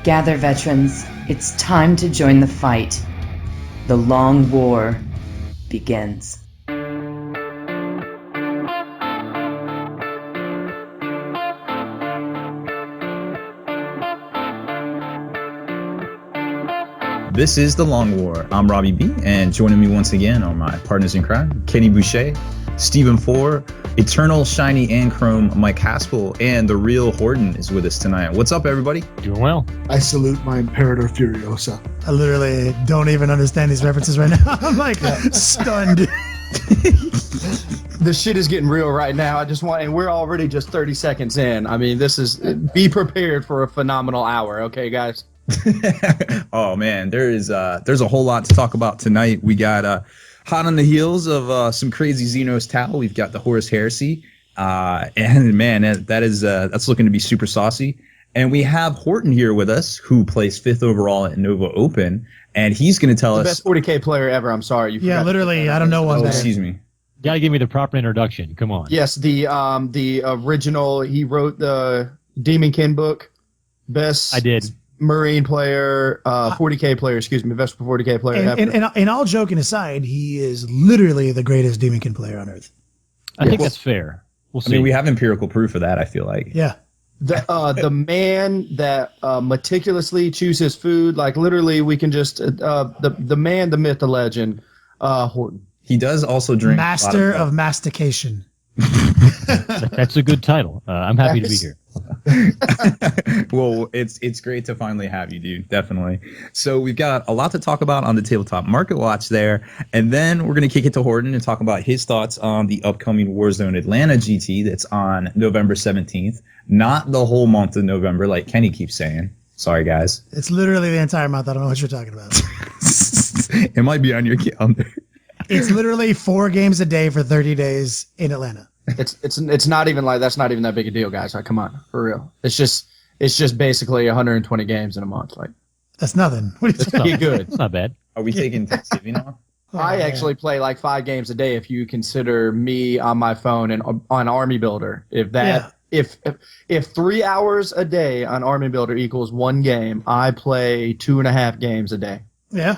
Gather, veterans. It's time to join the fight. The long war begins. This is The Long War. I'm Robbie B, and joining me once again are my partners in crime, Kenny Boucher, Stephen Four, Eternal Shiny and Chrome Mike Haspel, and the real Horton is with us tonight. What's up, everybody? Doing well. I salute my Imperator Furiosa. I literally don't even understand these references right now. I'm like stunned. The shit is getting real right now. And we're already just 30 seconds in. I mean, be prepared for a phenomenal hour, okay, guys? Oh man, there's a whole lot to talk about tonight. We got hot on the heels of some crazy Xenos Tau. We've got the Horus Heresy, and man, that's looking to be super saucy. And we have Horton here with us, who plays 5th overall at Nova Open, and he's going to tell us the best 40k player ever. I'm sorry, yeah, literally, I don't know what. Oh, excuse me. Gotta give me the proper introduction. Come on. Yes, the original. He wrote the Demonkin book. Best. I did. Marine player, 40k player, excuse me, best 40k player ever. And all joking aside, he is literally the greatest Demonkin player on Earth. I think that's fair. We'll see. I mean, we have empirical proof of that, I feel like. Yeah. The man that meticulously chooses food, like literally we can just, the man, the myth, the legend, Horton. He does also drink. Master of mastication. That's a good title. I'm happy to be here. Well, it's great to finally have you, dude. Definitely. So we've got a lot to talk about on the Tabletop Market Watch there, and then we're going to kick it to Horton and talk about his thoughts on the upcoming Warzone Atlanta GT that's on November 17th. Not the whole month of November, like Kenny keeps saying. Sorry, guys. It's literally the entire month. I don't know what you're talking about. It might be on your calendar. It's literally 4 games a day for 30 days in Atlanta. It's not even like that's not even that big a deal, guys. Like, come on, for real. It's just basically 120 games in a month. Like, that's nothing. What are you it's pretty good. It's not bad. Are we taking Thanksgiving off? I actually play like 5 games a day if you consider me on my phone and on Army Builder. If 3 hours a day on Army Builder equals 1 game, I play 2.5 games a day. Yeah,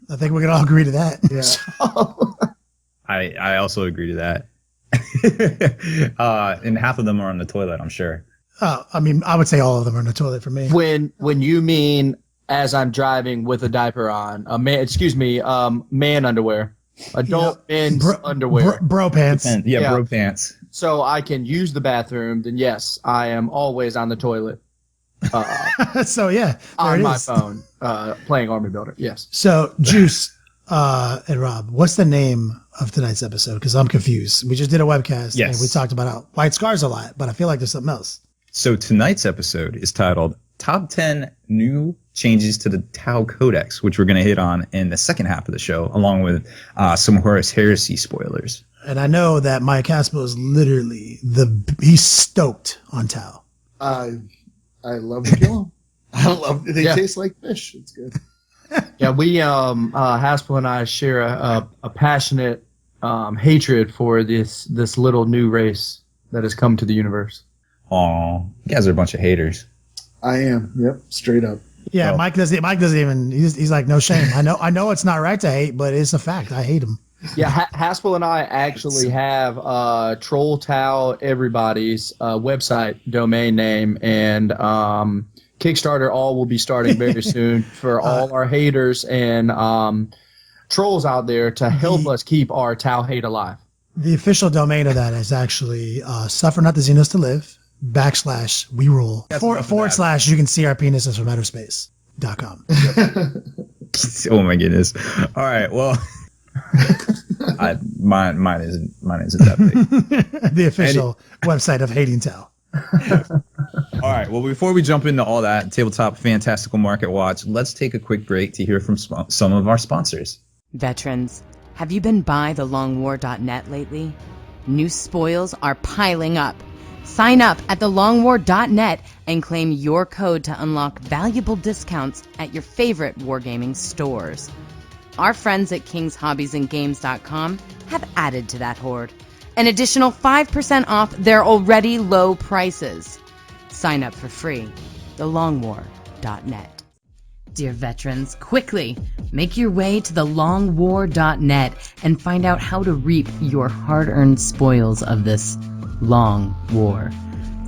I think we can all agree to that. Yeah. So, I also agree to that. And half of them are on the toilet, I'm sure. I mean, I would say all of them are on the toilet for me. When you mean as I'm driving with a diaper on, man underwear, adult men's underwear, bro pants. Bro pants. So I can use the bathroom. Then yes, I am always on the toilet. So yeah, on my phone, playing Army Builder. Yes. So Juice and Rob, what's the name of tonight's episode? Because I'm confused. We just did a webcast and we talked about White Scars a lot, but I feel like there's something else. So tonight's episode is titled Top 10 New Changes to the Tau Codex, which we're going to hit on in the second half of the show, along with some Horus Heresy spoilers. And I know that Mike Haspel is literally he's stoked on Tau. I love to kill them. I love they taste like fish. It's good. Yeah, we Haspel and I share a passionate hatred for this little new race that has come to the universe. Aw, you guys are a bunch of haters. I am. Yep, straight up. Yeah, well, Mike doesn't even. He's like, no shame. I know it's not right to hate, but it's a fact. I hate him. Yeah, Haspel and I actually have Troll Tau Everybody's website domain name and Kickstarter. All will be starting very soon for all our haters and trolls out there to help us keep our Tau hate alive. The official domain of that is actually suffer not the Xenos to live / we rule / you can see our penises from outer space.com. Oh my goodness. All right, well. Mine isn't that big. The official website of Hating Tau. All right. Well, before we jump into all that, Tabletop Fantastical Market Watch, let's take a quick break to hear from some of our sponsors. Veterans, have you been by thelongwar.net lately? New spoils are piling up. Sign up at thelongwar.net and claim your code to unlock valuable discounts at your favorite wargaming stores. Our friends at kingshobbiesandgames.com have added to that horde. An additional 5% off their already low prices. Sign up for free. The Long War longwar.net. Dear veterans, quickly make your way to the longwar.net and find out how to reap your hard-earned spoils of this long war.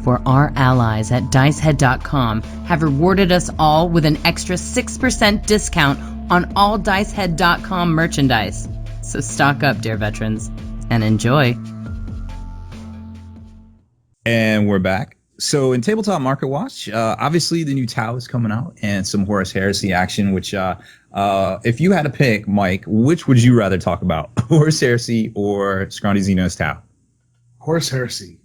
For our allies at dicehead.com have rewarded us all with an extra 6% discount on all dicehead.com merchandise. So stock up, dear veterans, and enjoy. And we're back. So in Tabletop Market Watch, obviously the new Tau is coming out and some Horus Heresy action, which if you had to pick, Mike, which would you rather talk about? Horus Heresy or Scrawny Xenos Tau? Horus Heresy.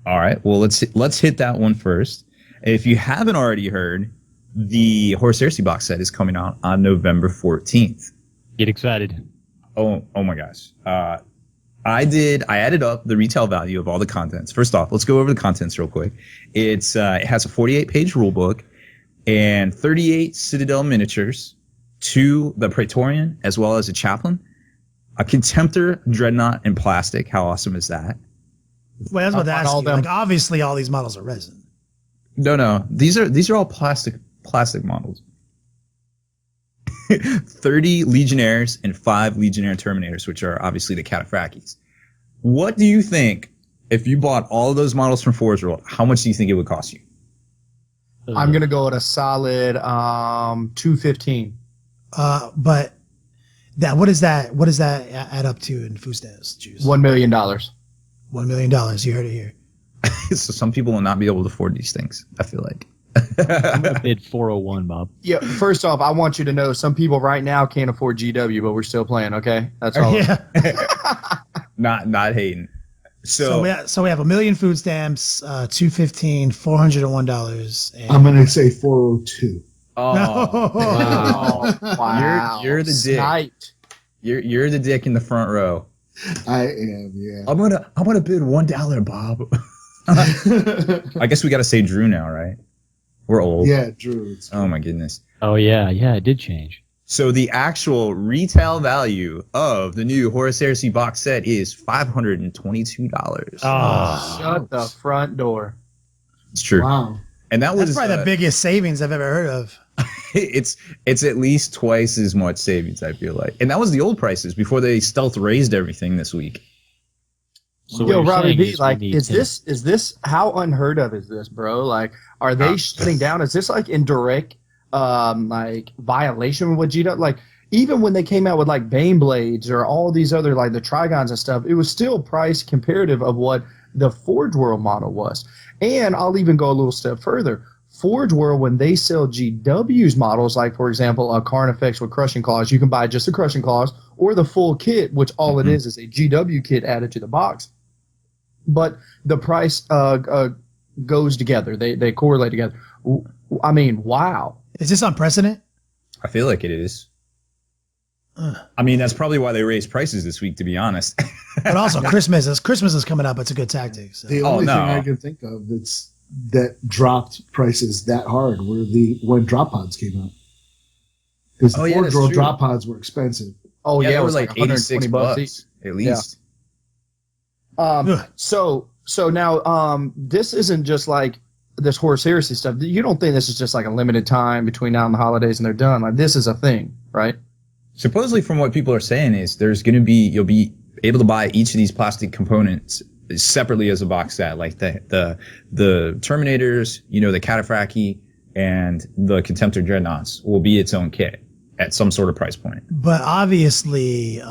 All right. Well, let's hit that one first. If you haven't already heard, the Horus Heresy box set is coming out on November 14th. Get excited. Oh my gosh. I added up the retail value of all the contents. First off, let's go over the contents real quick. It has a 48-page rule book and 38 Citadel miniatures, 2 the Praetorian, as well as a chaplain, a Contemptor Dreadnought in plastic. How awesome is that? Well, I was about to ask you. Like, obviously, all these models are resin. No. These are all plastic models. 30 Legionnaires and 5 Legionnaire Terminators, which are obviously the Cataphracties. What do you think, if you bought all of those models from Forge World, how much do you think it would cost you? I'm going to go at a solid $215. But what does that add up to in food stamps, Juice? $1 million. $1 million. You heard it here. So some people will not be able to afford these things, I feel like. I'm going to bid 401, Bob. Yeah, first off, I want you to know some people right now can't afford GW, but we're still playing, okay? That's all. Yeah. Not hating. So we have 1 million food stamps, $215, $401. And I'm going to say 402. Oh, wow. You're the dick. Sniped. You're the dick in the front row. I am, yeah. I'm gonna bid $1, Bob. I guess we got to say Drew now, right? We're old. Yeah, Drew. Oh my goodness. Oh yeah, it did change. So the actual retail value of the new Horus Heresy box set is $522. Oh, Shut the front door. It's true. Wow. And that that's was probably the biggest savings I've ever heard of. it's at least twice as much savings, I feel like. And that was the old prices before they stealth raised everything this week. So Yo, what you're Robbie saying B, is like, we need is to- this how unheard of is this, bro? Like, are they shutting down? Is this like in direct, like violation of what GW? Like, even when they came out with like Bane Blades or all these other like the Trigons and stuff, it was still price comparative of what the Forge World model was. And I'll even go a little step further. Forge World, when they sell GW's models, like for example a Carnifex with Crushing Claws, you can buy just the Crushing Claws or the full kit, which all it is a GW kit added to the box. But the price goes together. They correlate together. I mean, wow. Is this unprecedented? I feel like it is. I mean, that's probably why they raised prices this week, to be honest. But also Christmas is coming up. It's a good tactic. So. The only thing I can think of that dropped prices that hard were when drop pods came out. Because the Forge World drop pods were expensive. Oh yeah, it was like $86 each. at least. Yeah. So now this isn't just like this Horus Heresy stuff. You don't think this is just like a limited time between now and the holidays and they're done? Like this is a thing, right? Supposedly, from what people are saying, is you'll be able to buy each of these plastic components separately as a box set, like the Terminators, the Cataphractii, and the Contemptor Dreadnoughts will be its own kit at some sort of price point. But obviously,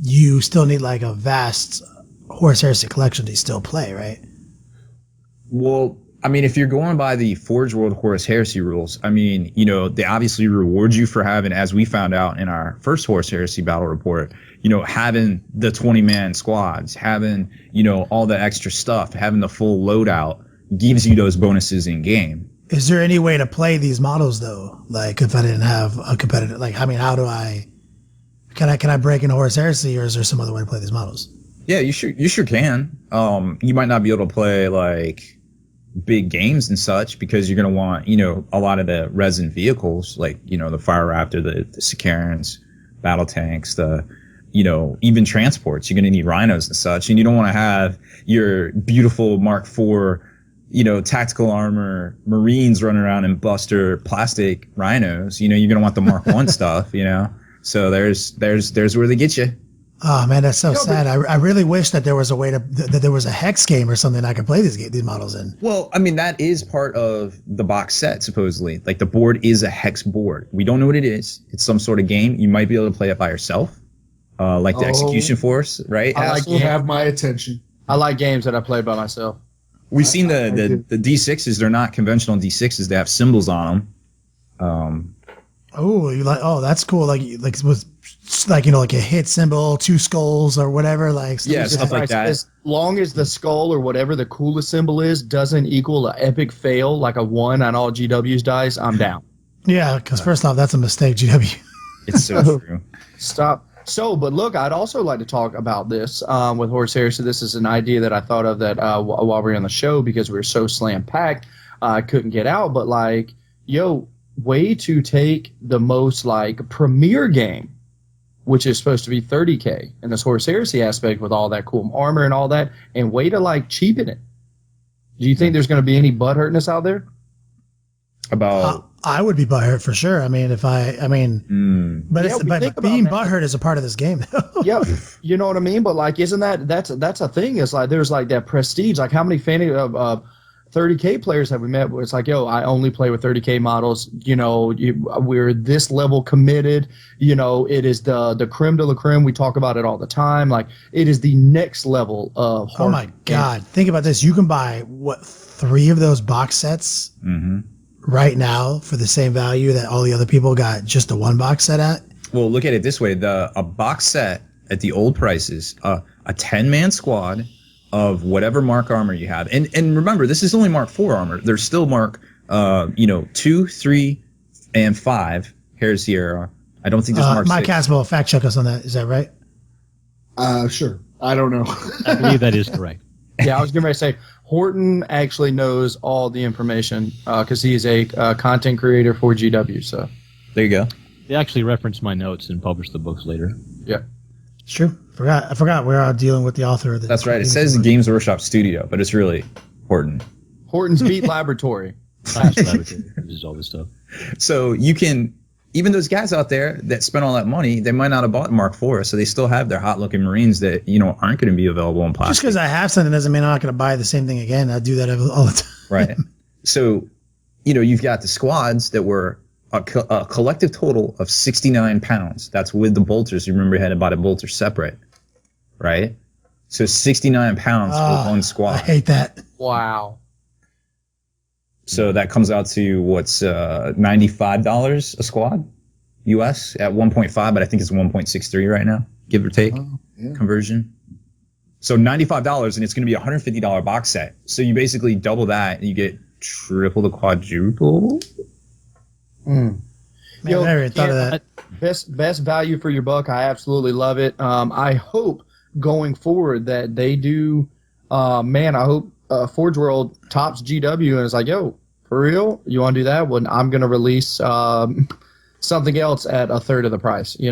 you still need like a vast Horus Heresy collection to still play, right? Well, I mean, if you're going by the Forge World Horus Heresy rules, I mean, they obviously reward you for having, as we found out in our first Horus Heresy battle report, having the 20-man squads, having, all the extra stuff, having the full loadout gives you those bonuses in game. Is there any way to play these models though? Like if I didn't have a competitive, like, I mean, how do can I break into Horus Heresy, or is there some other way to play these models? Yeah, you sure can. You might not be able to play like big games and such because you're going to want, a lot of the resin vehicles, like, the Fire Raptor, the Sicarans, battle tanks, even transports. You're going to need rhinos and such, and you don't want to have your beautiful Mark IV, tactical armor Marines running around in Buster plastic rhinos, you're going to want the Mark 1 stuff, So there's where they get you. Oh man, that's so sad. I really wish that there was a way that there was a hex game or something I could play these models in. Well, I mean, that is part of the box set, supposedly. Like, the board is a hex board. We don't know what it is. It's some sort of game. You might be able to play it by yourself, like the Execution Force, right? I still have my attention. I like games that I play by myself. We've seen the D6s. They're not conventional D6s. They have symbols on them. That's cool. Like with like a hit symbol, 2 skulls or whatever. Like stuff like that. As long as the skull or whatever the coolest symbol is doesn't equal an epic fail, like a 1 on all GW's dice, I'm down. Yeah, because first off, that's a mistake, GW. It's so true. Stop. So, but look, I'd also like to talk about this with Horse Heresy. This is an idea that I thought of that while we were on the show, because we were so slam packed, I couldn't get out. But like, way to take the most like premier game, which is supposed to be 30K, and this Horse Heresy aspect with all that cool armor and all that, and way to like cheapen it. Do you think there's going to be any butt hurtness out there? I would be butthurt for sure. I mean, but being butthurt is a part of this game. Yeah, you know what I mean. But like, isn't that's a thing? It's like there's like that prestige. Like, how many 30K players have we met where it's like, I only play with 30K models. We're this level committed. It is the creme de la creme. We talk about it all the time. Like, it is the next level of. Oh my God! Think about this. You can buy 3 of those box sets. Mm-hmm. Right now for the same value that all the other people got just the 1 box set at. Well, look at it this way: a box set at the old prices, a 10-man squad of whatever Mark armor you have, and remember, this is only Mark 4 armor. There's still Mark 2, 3, and 5 Heresy era. I don't think there's Mark 6. Mike Caswell, fact check us on that. Is that right? Sure. I don't know. I believe that is correct. Yeah, I was going to say Horton actually knows all the information because he is a content creator for GW. So there you go. They actually reference my notes and publish the books later. Yeah, it's true. I forgot we're dealing with the author of the. That's right. It says Games Workshop Studio, but it's really Horton. Horton's Beat Laboratory. Laboratory. This is all this stuff. So you can. Even those guys out there that spent all that money, they might not have bought Mark IV, so they still have their hot-looking Marines that aren't going to be available in plastic. Just because I have something doesn't mean I'm not going to buy the same thing again. I do that all the time. Right. So, you've got the squads that were a collective total of 69 pounds. That's with the bolters. You remember you had to buy the bolters separate, right? So 69 pounds for one squad. I hate that. Wow. So that comes out to what's $95 a squad, US at 1.5, but I think it's 1.63 right now, give or take, conversion. So $95, and it's going to be a $150 box set. So you basically double that, and you get triple the quadruple. Man, I never thought of that. Best value for your buck. I absolutely love it. I hope going forward that they do. I hope. Forge World tops GW and is like, for real, you want to do that? Well, I'm going to release something else at a third of the price. You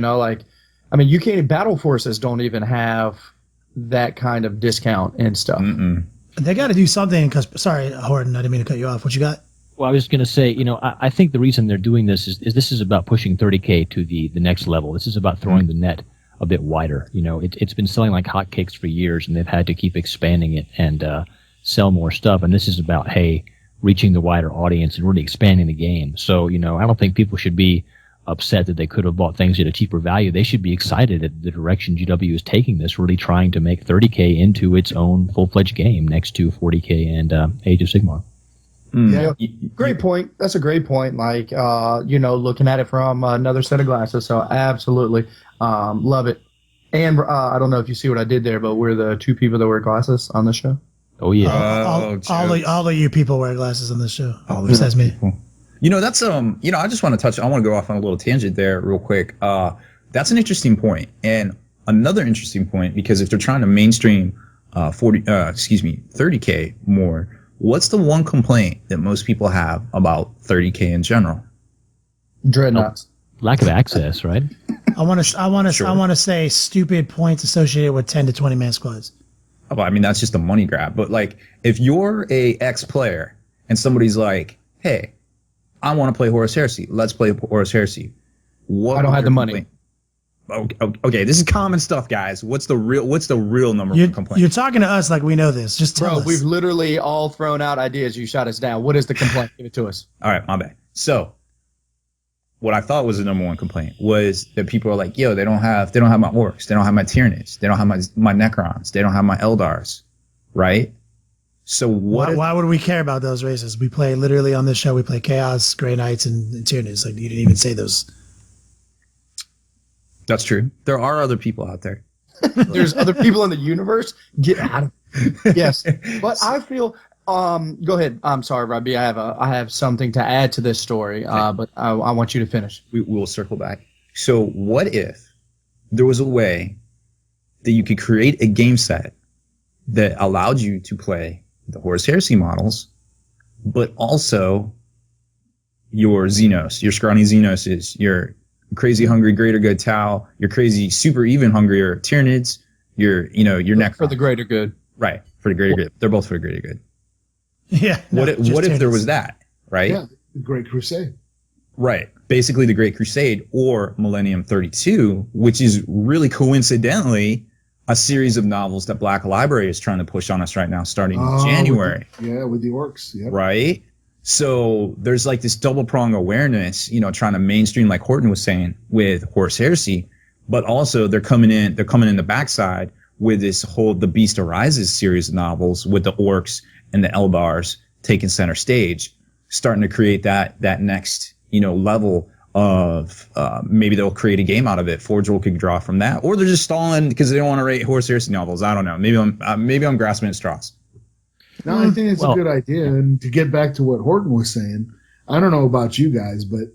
can't. Battle Forces don't even have that kind of discount and stuff. Mm-mm. They got to do something because. Sorry, Horton, I didn't mean to cut you off. What you got? Well, I was just going to say, I think the reason they're doing this is this is about pushing 30K to the next level. This is about throwing the net a bit wider. It's been selling like hotcakes for years, and they've had to keep expanding it and sell more stuff. And this is about, reaching the wider audience and really expanding the game. So, I don't think people should be upset that they could have bought things at a cheaper value. They should be excited at the direction GW is taking this, really trying to make 30K into its own full-fledged game next to 40K and Age of Sigmar. Yeah, great point. That's a great point. Like, looking at it from another set of glasses. So absolutely love it. And I don't know if you see what I did there, but we're the 2 people that wear glasses on the show. Oh, yeah. All of you people wear glasses on this show. Besides me. That's I just want to I want to go off on a little tangent there real quick. That's an interesting point. And another interesting point, because if they're trying to mainstream 30K more, what's the one complaint that most people have about 30K in general? Dreadnoughts. Lack of access, right? I want to say stupid points associated with 10 to 20 man squads. well, I mean, that's just a money grab. But like, if you're a ex-player and somebody's like, hey, I want to play Horus Heresy. Let's play Horus Heresy. I don't have the money. Okay, this is common stuff, guys. What's the real number one complaint? You're talking to us like we know this. Just tell us. We've literally all thrown out ideas. You shot us down. What is the complaint? Give it to us. All right, my bad. So, what I thought was the number one complaint was that people are like, yo, they don't have my orcs, they don't have my Tyranids, they don't have my Necrons, they don't have my Eldars, right? So why would we care about those races? We play literally on this show. We play Chaos, Grey Knights, and Tyranids. Like you didn't even say those. That's true. There are other people out there. There's other people in the universe. Get out of yes, but I feel. Go ahead. I'm sorry, Robbie. I have something to add to this story. But I want you to finish. We will circle back. So, what if there was a way that you could create a game set that allowed you to play the Horus Heresy models, but also your Xenos, your scrawny Xenoses, your crazy hungry greater good Tau, your crazy super even hungrier Tyranids, your Necrons. For the greater good. Right, for the greater good. They're both for the greater good. Yeah. What if there was that, right? Yeah, the Great Crusade. Right. Basically the Great Crusade or Millennium 32, which is really coincidentally a series of novels that Black Library is trying to push on us right now starting in January. With the orcs. Yep. Right? So there's like this double prong awareness, trying to mainstream, like Horton was saying, with Horus Heresy, but also they're coming in the backside with this whole The Beast Arises series of novels with the orcs and the Eldars taking center stage, starting to create that next, level of maybe they'll create a game out of it. Forge World could draw from that, or they're just stalling because they don't want to rate Horus Heresy novels. I don't know. Maybe I'm grasping at straws. No, I think it's a good idea. And to get back to what Horton was saying, I don't know about you guys, but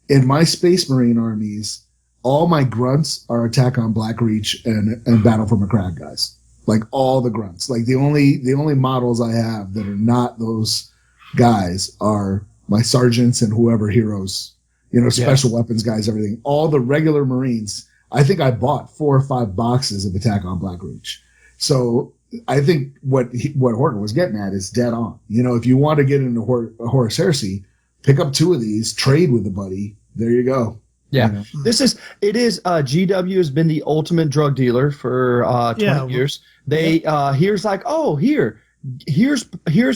in my Space Marine armies, all my grunts are Attack on Blackreach and Battle for Macragge guys. Like all the grunts. Like the only models I have that are not those guys are my sergeants and whoever heroes, special weapons guys, everything. All the regular Marines. I think I bought 4 or 5 boxes of Attack on Blackreach. So I think what Horton was getting at is dead on. If you want to get into Horus Heresy, pick up 2 of these, trade with the buddy. There you go. Yeah, GW has been the ultimate drug dealer for 20 years. They here's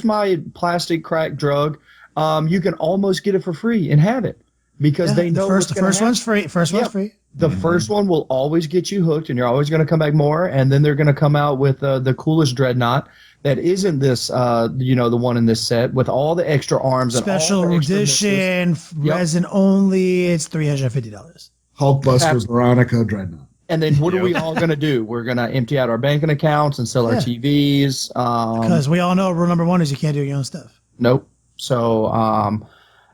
my plastic crack drug. You can almost get it for free and have it because they know the first one's free. One's free. The first one will always get you hooked, and you're always going to come back more. And then they're going to come out with the coolest dreadnought that isn't this, the one in this set with all the extra arms, special and all the edition, resin only. It's $350. Hulkbuster's Veronica dreadnought. And then what are we all going to do? We're going to empty out our banking accounts and sell our TVs. Because we all know rule number 1 is you can't do your own stuff. Nope. So,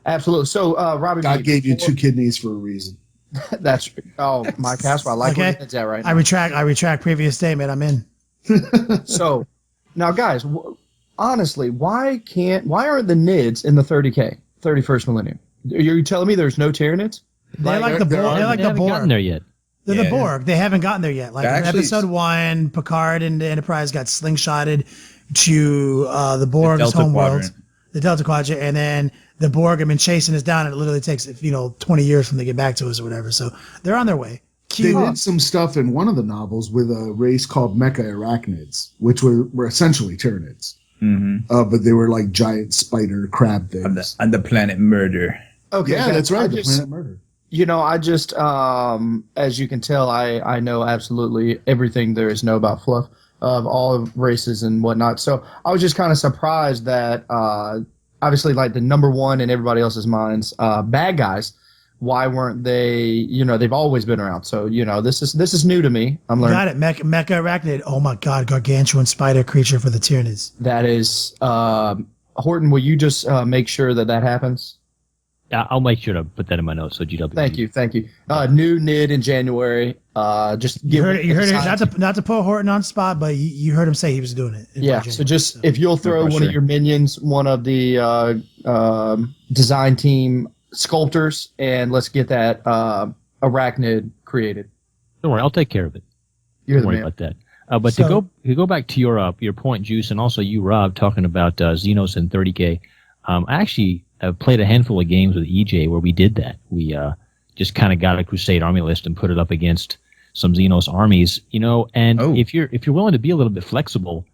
absolutely. So, Robbie, God gave you 2 kidneys for a reason. That's true. Oh, Mike Casper, I like where your head's at right now. I retract previous statement. I'm in. So, now, guys, honestly, why aren't the Nids in the 30K, 31st Millennium? Are you telling me there's no Tyranids? They're like the Borg. They're like the Borg. Gotten there yet. They're the Borg. They haven't gotten there yet. Like in episode 1, Picard and the Enterprise got slingshotted to the Borg's homeworld, the Delta Quadrant, and then the Borg have been chasing us down, and it literally takes 20 years from they get back to us or whatever. So they're on their way. They did some stuff in one of the novels with a race called Mecha Arachnids, which were essentially Tyranids. Mm-hmm. But they were like giant spider crab things. On the planet Murder. Okay, yeah, that's right. The planet Murder. I just, as you can tell, I know absolutely everything there is to know about fluff of all of races and whatnot. So I was just kind of surprised that, obviously, like the number one in everybody else's minds, bad guys. Why weren't they? They've always been around. So this is new to me. I'm learning. Got it. Mecha Arachnid. Oh my God, gargantuan spider creature for the Tyranids. That is, Horton. Will you just make sure that happens? Yeah, I'll make sure to put that in my notes. So GW. Thank you. New NID in January. Just give. You heard it. Not to put Horton on spot, but you heard him say he was doing it. Yeah. So if you'll throw one of your minions, one of the design team sculptors, and let's get that arachnid created. Don't worry, I'll take care of it. You're Don't worry the man. about But to go back to your point, Juice, and also you, Rob, talking about Xenos and 30K, I actually played a handful of games with EJ where we did that. We just kind of got a Crusade army list and put it up against some Xenos armies, and if you're willing to be a little bit flexible,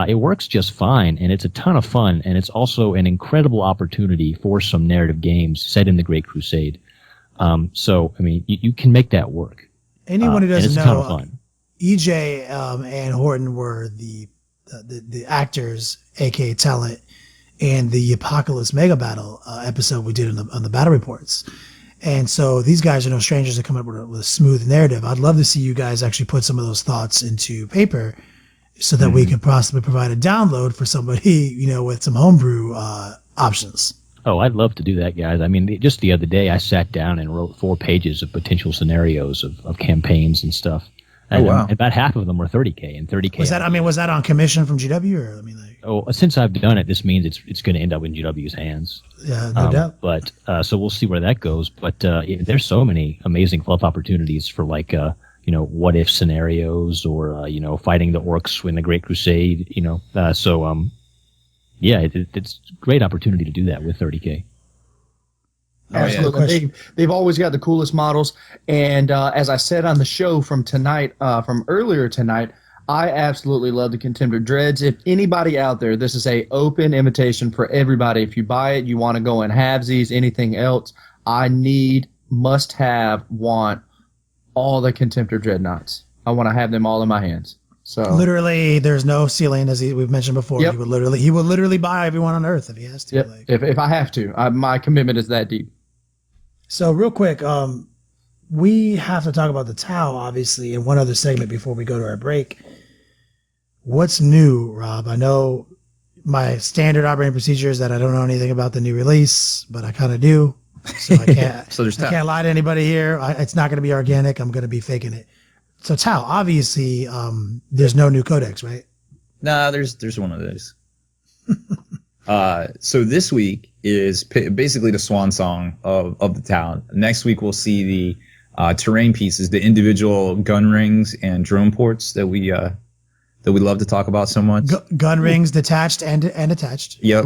it works just fine, and it's a ton of fun, and it's also an incredible opportunity for some narrative games set in the Great Crusade. So, I mean, you can make that work. Anyone who doesn't know, ton of fun. EJ and Horton were the actors, aka talent, in the Apocalypse Mega Battle episode we did on the battle reports. And so these guys are no strangers to come up with a smooth narrative. I'd love to see you guys actually put some of those thoughts into paper so that we could possibly provide a download for somebody, with some homebrew options. Oh, I'd love to do that, guys. I mean, just the other day I sat down and wrote 4 pages of potential scenarios of campaigns and stuff. And, wow. About half of them were 30K and 30K. Was that on commission from GW or since I've done it, this means it's going to end up in GW's hands. Yeah, no doubt. But so we'll see where that goes. But there's so many amazing fluff opportunities for what if scenarios or fighting the orcs in the Great Crusade. It's a great opportunity to do that with 30K. Absolutely. Yeah. They've always got the coolest models. And as I said on the show from earlier tonight, I absolutely love the Contemptor Dreads. If anybody out there, this is a open invitation for everybody. If you buy it, you want to go in halvesies, anything else, must have, want all the Contemptor Dreadnoughts. I want to have them all in my hands. So literally, there's no ceiling, as we've mentioned before. Yep. He will literally buy everyone on Earth if he has to. Yep. If I have to, my commitment is that deep. So real quick, we have to talk about the Tau, obviously, in one other segment before we go to our break. What's new, Rob? I know my standard operating procedure is that I don't know anything about the new release, but I kind of do. So I can't. I can't lie to anybody here. It's not going to be organic. I'm going to be faking it. So Tau, obviously, there's no new Codex, right? Nah, there's one of those. So this week is basically the swan song of the Tau. Next week we'll see the terrain pieces, the individual gun rings and drone ports that we love to talk about so much. Gun rings detached and attached. Yep.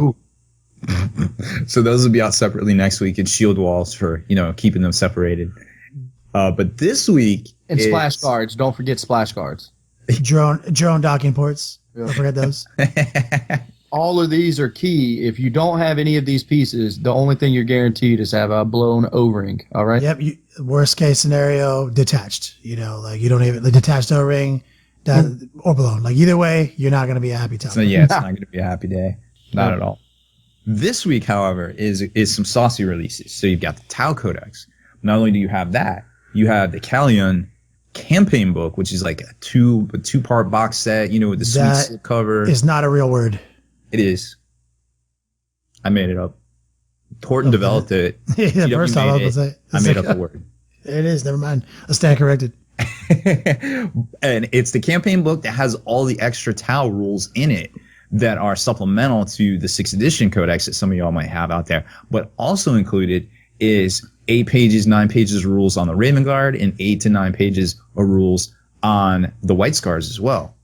So those will be out separately next week, and shield walls for keeping them separated. But this week and splash guards. Don't forget splash guards. Drone docking ports. Don't forget those. All of these are key. If you don't have any of these pieces, the only thing you're guaranteed is have a blown O-ring. All right. Yep. Worst case scenario, detached. You don't even the detached O-ring or blown. Like either way, you're not going to be a happy time. So it's not going to be a happy day. Not at all. This week, however, is some saucy releases. So you've got the Tau Codex. Not only do you have that, you have the Callion campaign book, which is like a two-part box set, with the sweet silk cover. Is not a real word. It is. I made it up. Horton developed it. Yeah, first time I was I made up the word. It is. Never mind. I'll stand corrected. And it's the campaign book that has all the extra Tau rules in it that are supplemental to the 6th edition Codex that some of y'all might have out there. But also included is 8 pages, 9 pages of rules on the Raven Guard and 8 to 9 pages of rules on the White Scars as well.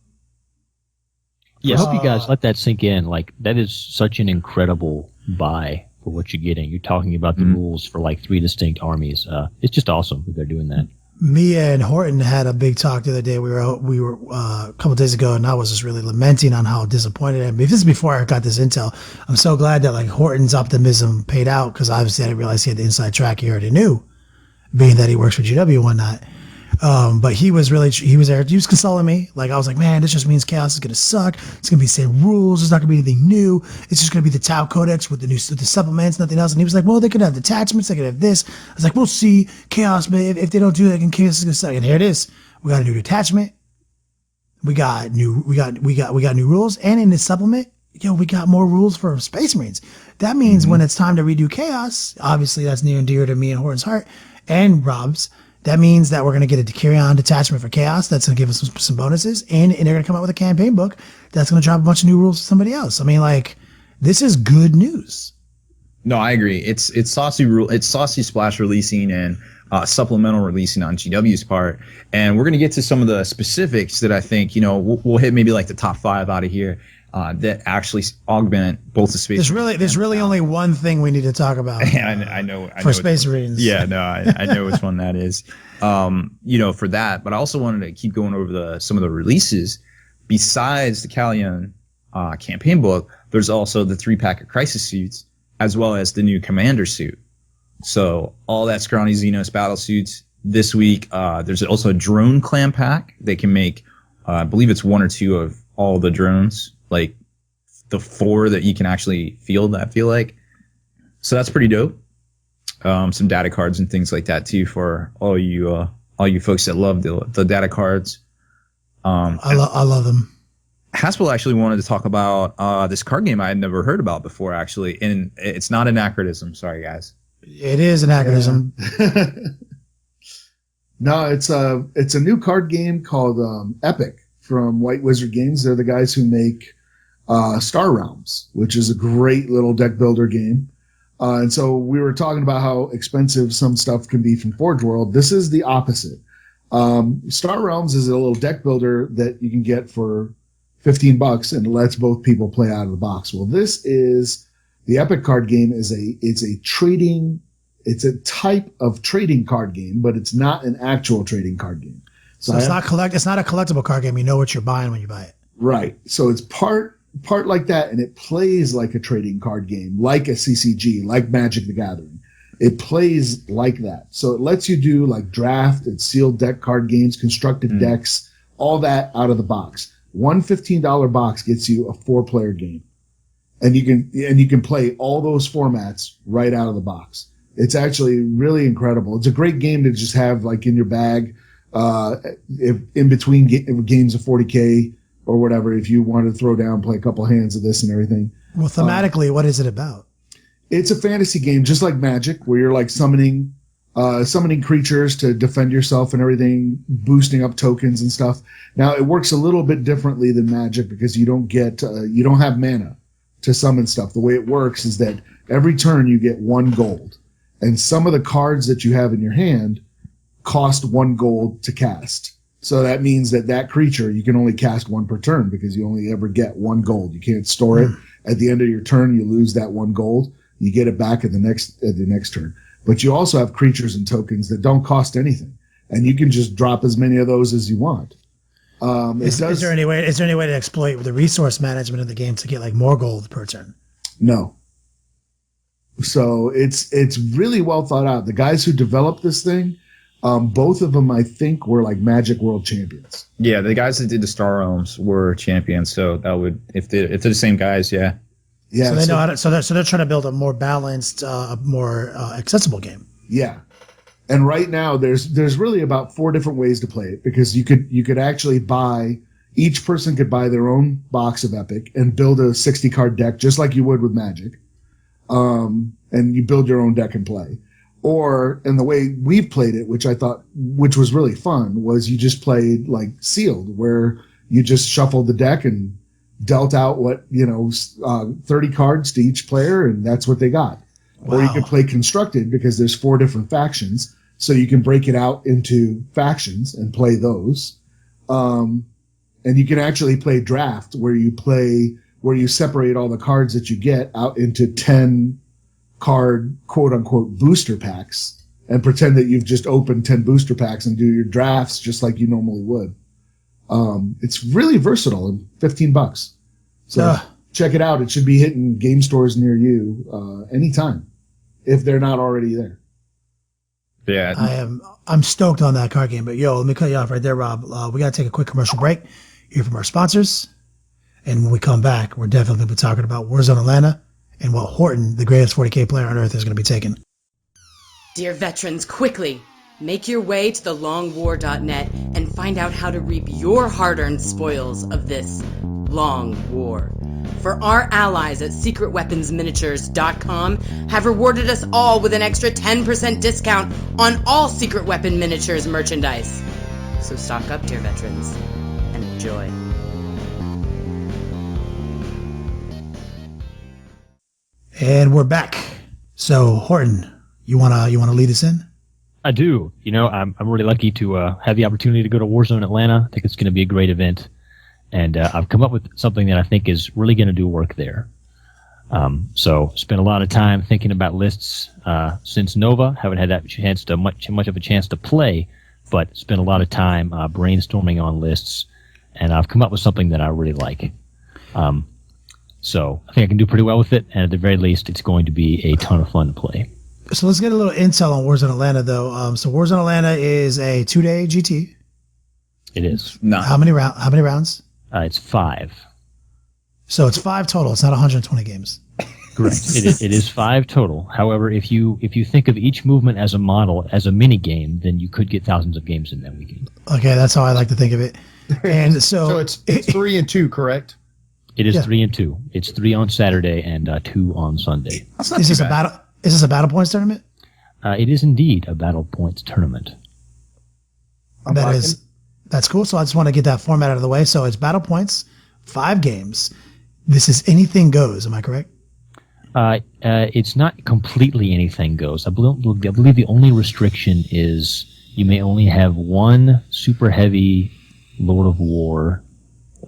Yeah, I hope you guys let that sink in. Like, that is such an incredible buy for what you're getting. You're talking about the rules for like 3 distinct armies. It's just awesome that they're doing that. Mia and Horton had a big talk the other day. We were a couple of days ago, and I was just really lamenting on how disappointed I am. This is before I got this intel. I'm so glad that like Horton's optimism paid out, because obviously I didn't realize he had the inside track. He already knew, being that he works for GW and whatnot. But he was there. He was consoling me. Like, I was like, man, this just means Chaos is going to suck. It's going to be the same rules. There's not going to be anything new. It's just going to be the Tau Codex with the supplements, nothing else. And he was like, well, they could have detachments. They could have this. I was like, we'll see. Chaos, man, if they don't do that, then Chaos is going to suck. And here it is. We got a new detachment. We got new rules. And in this supplement, we got more rules for Space Marines. That means when it's time to redo Chaos, obviously that's near and dear to me and Horton's heart and Rob's. That means that we're going to get a carry-on detachment for Chaos. That's going to give us some bonuses. And they're going to come out with a campaign book that's going to drop a bunch of new rules for somebody else. I mean, like, this is good news. No, I agree. It's Saucy Splash releasing and supplemental releasing on GW's part, and we're gonna get to some of the specifics that I think we'll hit maybe like the top 5 out of here that actually augment both the Space. There's really only one thing we need to talk about. Yeah, I know for Space Marines. Yeah, no, I know which one that is. For that, but I also wanted to keep going over some of the releases besides the Callion campaign book. There's also the 3-pack of Crisis suits, as well as the new Commander suit. So all that Scrawny Xenos battle suits this week. There's also a drone clan pack. They can make, I believe it's 1 or 2 of all the drones, like the 4 that you can actually field, I feel like. So that's pretty dope. Some data cards and things like that too for all you folks that love the data cards. I love them. Haspel actually wanted to talk about this card game I had never heard about before, actually, and it's not anachronism. Sorry, guys. It is anachronism. Yeah. No, it's a new card game called Epic from White Wizard Games. They're the guys who make Star Realms, which is a great little deck builder game. And so we were talking about how expensive some stuff can be from Forge World. This is the opposite. Star Realms is a little deck builder that you can get for $15 and lets both people play out of the box. Well, this is the Epic card game. It's a type of trading card game, but it's not an actual trading card game. So it's not a collectible card game. You know what you're buying when you buy it. Right. So it's part like that, and it plays like a trading card game, like a CCG, like Magic the Gathering. It plays like that. So it lets you do like draft and sealed deck card games, constructed decks, all that out of the box. One $15 box gets you a 4-player game, and you can play all those formats right out of the box. It's actually really incredible. It's a great game to just have like in your bag, if in between games of 40k or whatever. If you want to throw down, play a couple hands of this and everything. Well, thematically, what is it about? It's a fantasy game, just like Magic, where you're like summoning creatures to defend yourself and everything, boosting up tokens and stuff. Now, it works a little bit differently than Magic because you don't have mana to summon stuff. The way it works is that every turn you get 1 gold, and some of the cards that you have in your hand cost 1 gold to cast. So that means that creature you can only cast 1 per turn because you only ever get 1 gold. You can't store it. At the end of your turn, you lose that 1 gold. You get it back at the next turn. But you also have creatures and tokens that don't cost anything, and you can just drop as many of those as you want. Is there any way to exploit the resource management of the game to get like more gold per turn? No. So it's really well thought out. The guys who developed this thing, both of them I think were like Magic World champions. Yeah, the guys that did the Star Realms were champions. So that would if they're the same guys, yeah. Yeah, so they know how to. So they're trying to build a more balanced, more accessible game. Yeah, and right now there's really about 4 different ways to play it because you could actually buy. Each person could buy their own box of Epic and build a 60 card deck just like you would with Magic, and you build your own deck and play. Or and the way we've played it, which was really fun, was you just played like sealed, where you just shuffled the deck and dealt out 30 cards to each player, and that's what they got. Wow. Or you can play constructed because there's 4 different factions, so you can break it out into factions and play those. And you can actually play draft, where you separate all the cards that you get out into 10 card quote unquote booster packs and pretend that you've just opened 10 booster packs and do your drafts just like you normally would. It's really versatile and $15. So check it out. It should be hitting game stores near you anytime if they're not already there. Yeah, I'm stoked on that card game. But let me cut you off right there, Rob. We got to take a quick commercial break. Hear from our sponsors, and when we come back, we're definitely going to be talking about Warzone Atlanta and what Horton, the greatest 40k player on earth, is going to be taking. Dear veterans, quickly! Make your way to thelongwar.net and find out how to reap your hard-earned spoils of this long war. For our allies at secretweaponsminiatures.com have rewarded us all with an extra 10% discount on all Secret Weapon Miniatures merchandise. So stock up, dear veterans, and enjoy. And we're back. So Horton, you wanna lead us in? I do. I'm really lucky to have the opportunity to go to Warzone Atlanta. I think it's going to be a great event, and I've come up with something that I think is really going to do work there. So spent a lot of time thinking about lists since Nova. Haven't had that chance to much of a chance to play, but spent a lot of time brainstorming on lists, and I've come up with something that I really like. So I think I can do pretty well with it, and at the very least, it's going to be a ton of fun to play. So let's get a little intel on Warzone Atlanta, though. So Warzone Atlanta is a 2-day GT. It is. No. How many rounds? It's 5. So it's 5 total. It's not 120 games. Correct. It is 5 total. However, if you think of each movement as a model, as a mini game, then you could get thousands of games in that weekend. Okay, that's how I like to think of it. And so it's 3 and 2, correct? It is 3 and 2. It's 3 on Saturday and 2 on Sunday. Is this a battle? Is this a battle points tournament? It is indeed a battle points tournament. That's cool. So I just want to get that format out of the way. So it's battle points, 5 games. This is anything goes. Am I correct? It's not completely anything goes. I believe the only restriction is you may only have 1 super heavy Lord of War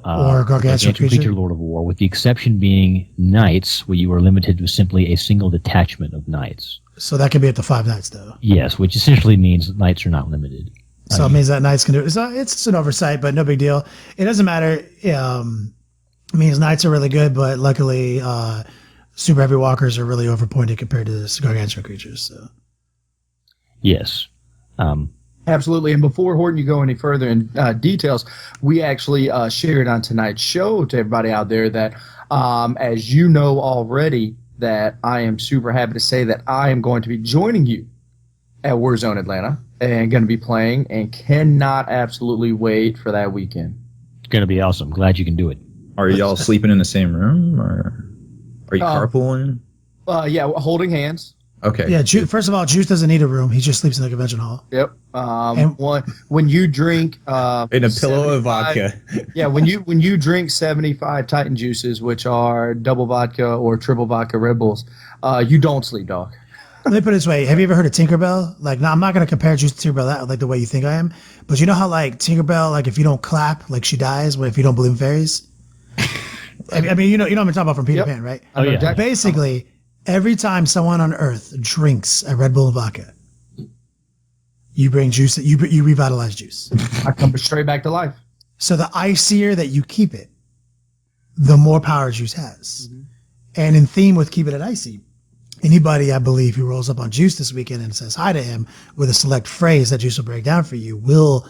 or gargantuan creature Lord of War, with the exception being knights, where you are limited to simply a single detachment of knights. So that could be up to 5 knights, though. Yes, which essentially means knights are not limited. So it means that knights can do it. So it's an oversight, but no big deal. It doesn't matter. It means knights are really good, but luckily super heavy walkers are really overpointed compared to gargantuan creatures. So yes. Absolutely. And before, Horton, you go any further in details, we actually shared on tonight's show to everybody out there that, as you know already, that I am super happy to say that I am going to be joining you at Warzone Atlanta and going to be playing, and cannot absolutely wait for that weekend. It's going to be awesome. Glad you can do it. Are y'all sleeping in the same room, or are you carpooling? Yeah, holding hands. Okay. Yeah, first of all, Juice doesn't need a room. He just sleeps in the convention hall. Yep. When you drink in a pillow of vodka. Yeah, when you drink 75 Titan juices, which are double vodka or triple vodka Red Bulls, you don't sleep, dog. Let me put it this way. Have you ever heard of Tinkerbell? Like, now I'm not going to compare Juice to Tinkerbell that, like the way you think I am. But you know how, like, Tinkerbell, like, if you don't clap, like, she dies? What if you don't believe in fairies? I mean, you know what I'm talking about from Peter Pan, right? Oh, yeah. Basically, every time someone on Earth drinks a Red Bull and vodka, you bring juice, you revitalize Juice. I come straight back to life. So the icier that you keep it, the more power Juice has. Mm-hmm. And in theme with keeping it icy, anybody, I believe, who rolls up on Juice this weekend and says hi to him with a select phrase that Juice will break down for you will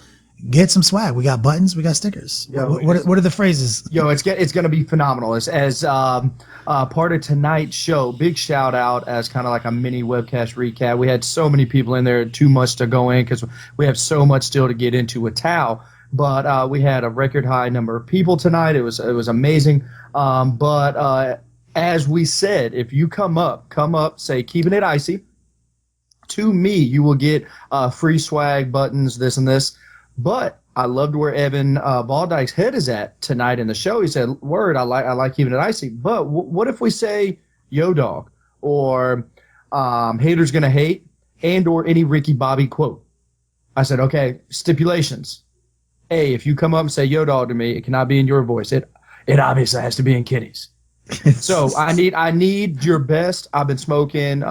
get some swag. We got buttons, we got stickers. Yeah, what are the phrases? Yo, it's going to be phenomenal. As part of tonight's show, big shout out as kind of like a mini webcast recap. We had so many people in there, too much to go in because we have so much still to get into with Tau. But we had a record high number of people tonight. It was amazing. But as we said, if you come up, say keeping it icy. To me, you will get free swag, buttons, this and this. But I loved where Evan Baldyke's head is at tonight in the show. He said, "Word, I like keeping it icy." But what if we say "Yo dog" or "Haters gonna hate" and or any Ricky Bobby quote? I said, okay, stipulations. A, if you come up and say "Yo dog" to me, it cannot be in your voice. It obviously has to be in Kitty's. So I need your best. I've been smoking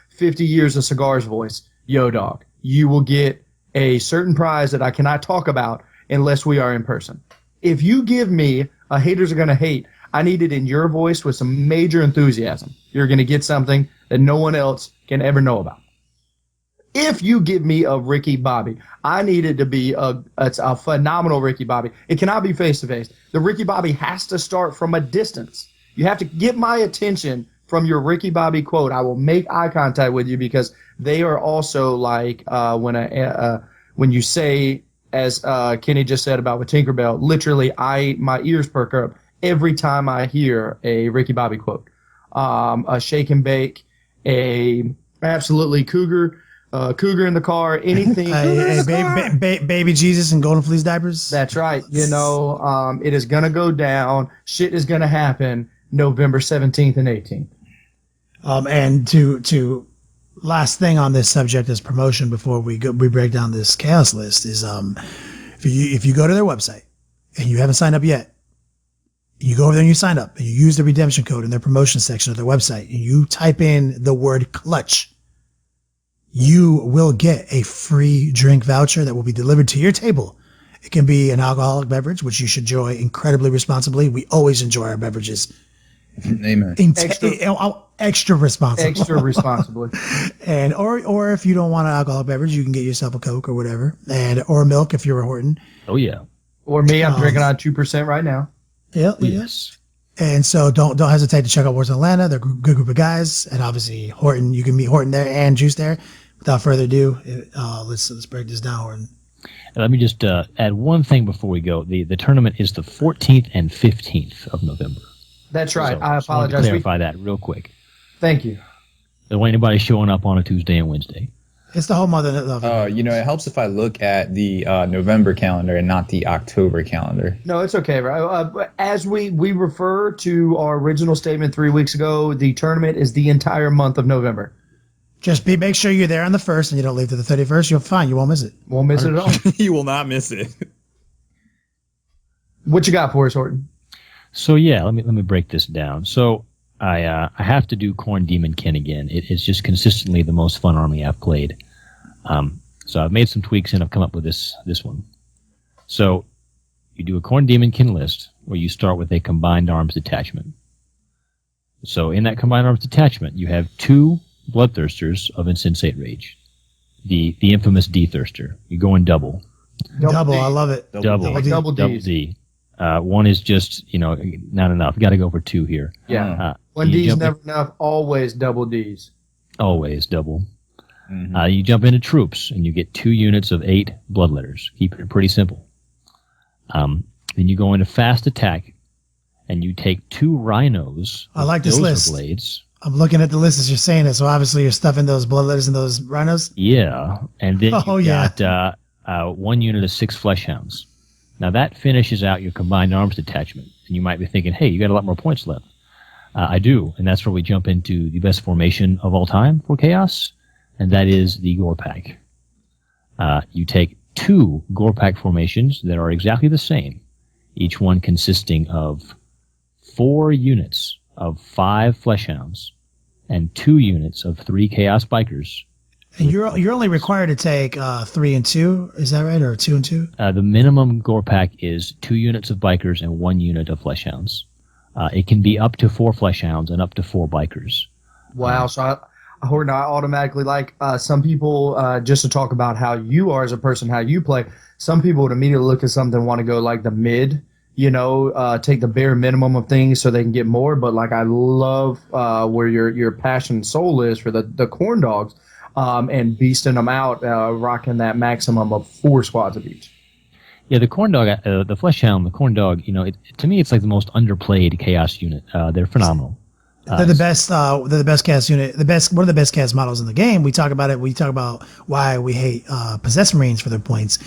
50 years of cigars voice. Yo dog, you will get a certain prize that I cannot talk about unless we are in person. If you give me a haters are going to hate, I need it in your voice with some major enthusiasm. You're going to get something that no one else can ever know about. If you give me a Ricky Bobby, I need it to be a phenomenal Ricky Bobby. It cannot be face-to-face. The Ricky Bobby has to start from a distance. You have to get my attention from your Ricky Bobby quote. I will make eye contact with you because they are also like when you say, as Kenny just said about with Tinkerbell, literally my ears perk up every time I hear a Ricky Bobby quote. A shake and bake, a absolutely cougar in the car, anything. Baby Jesus and golden fleece diapers. That's right. You know, it is gonna go down. Shit is gonna happen November 17th and 18th. And to last thing on this subject as promotion before we break down this chaos list is if you go to their website and you haven't signed up yet, you go over there and you sign up and you use the redemption code in their promotion section of their website and you type in the word clutch, you will get a free drink voucher that will be delivered to your table. It can be an alcoholic beverage, which you should enjoy incredibly responsibly. We always enjoy our beverages. Amen. Extra responsibly. Extra responsibly. And or if you don't want an alcoholic beverage, you can get yourself a Coke or whatever, or milk if you're a Horton. Oh yeah. Or me, I'm drinking on 2% right now. Yeah. Yes. And so don't hesitate to check out Warzone Atlanta. They're a good group of guys, and obviously Horton. You can meet Horton there and Juice there. Without further ado, let's break this down, Horton. And let me just add one thing before we go. The tournament is the 14th and 15th of November. That's right. So, I apologize. To clarify that real quick. Thank you. Don't want anybody showing up on a Tuesday and Wednesday. It's the whole month of November. It helps if I look at the November calendar and not the October calendar. No, it's okay. As we refer to our original statement 3 weeks ago, the tournament is the entire month of November. Just make sure you're there on the 1st and you don't leave to the 31st. You'll fine. You won't miss it. Won't miss it at all. You will not miss it. What you got for us, Horton? So yeah, let me break this down. So I have to do Khorne Demonkin again. It's just consistently the most fun army I've played. So I've made some tweaks and I've come up with this one. So you do a Khorne Demonkin list where you start with a combined arms detachment. So in that combined arms detachment, you have 2 Bloodthirsters of Insensate Rage. The infamous D-Thirster. You go in double. Double, I love it. Double D. One is just, not enough. Got to go for 2 here. Yeah. One D is never enough. Always double Ds. Always double. Mm-hmm. You jump into troops, and you get 2 units of 8 Bloodletters. Keep it pretty simple. Then you go into fast attack, and you take 2 Rhinos. I like this list. Blades. I'm looking at the list as you're saying it, so obviously you're stuffing those Bloodletters and those Rhinos? Yeah. And then you've got 1 unit of 6 Fleshhounds. Now that finishes out your combined arms detachment, and you might be thinking, hey, you got a lot more points left. I do, and that's where we jump into the best formation of all time for Chaos, and that is the Gorpak. You take 2 Gorpak formations that are exactly the same, each one consisting of 4 units of 5 Fleshhounds and 2 units of 3 Chaos Bikers. And you're only required to take 3 and 2, is that right, or 2 and 2? The minimum Gorpak is 2 units of Bikers and 1 unit of Fleshhounds. It can be up to 4 Fleshhounds and up to 4 Bikers. Wow, so Horton, I automatically like some people, just to talk about how you are as a person, how you play, some people would immediately look at something and want to go like the mid, take the bare minimum of things so they can get more. But like I love where your passion and soul is for the corn dogs. And beasting them out, rocking that maximum of 4 squads of each. Yeah, the corn dog, the Fleshhound, the corn dog, to me, it's like the most underplayed Chaos unit. They're phenomenal. They're the best. They're the best Chaos unit. One of the best Chaos models in the game. We talk about it. We talk about why we hate Possessed Marines for their points.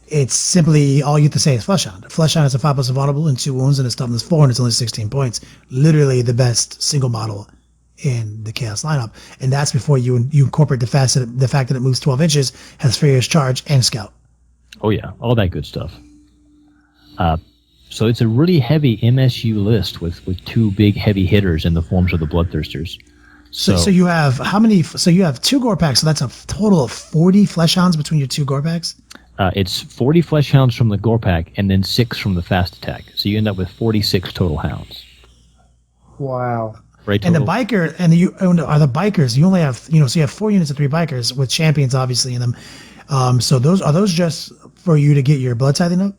It's simply all you have to say is Fleshhound. Fleshhound is a 5+ vulnerable and 2 wounds and a toughness 4 and it's only 16 points. Literally the best single model in the Chaos lineup, and that's before you incorporate the fact that it moves 12 inches, has Furious Charge, and Scout. Oh yeah, all that good stuff. So it's a really heavy MSU list with 2 big heavy hitters in the forms of the Bloodthirsters. So you have how many? So you have 2 Gorpaks, so that's a total of 40 Fleshhounds between your 2 Gorpaks? It's 40 Fleshhounds from the Gorpak and then 6 from the fast attack. So you end up with 46 total hounds. Wow. And the biker are the bikers. You only have so you have 4 units of 3 bikers with champions obviously in them. So those just for you to get your blood tithing up?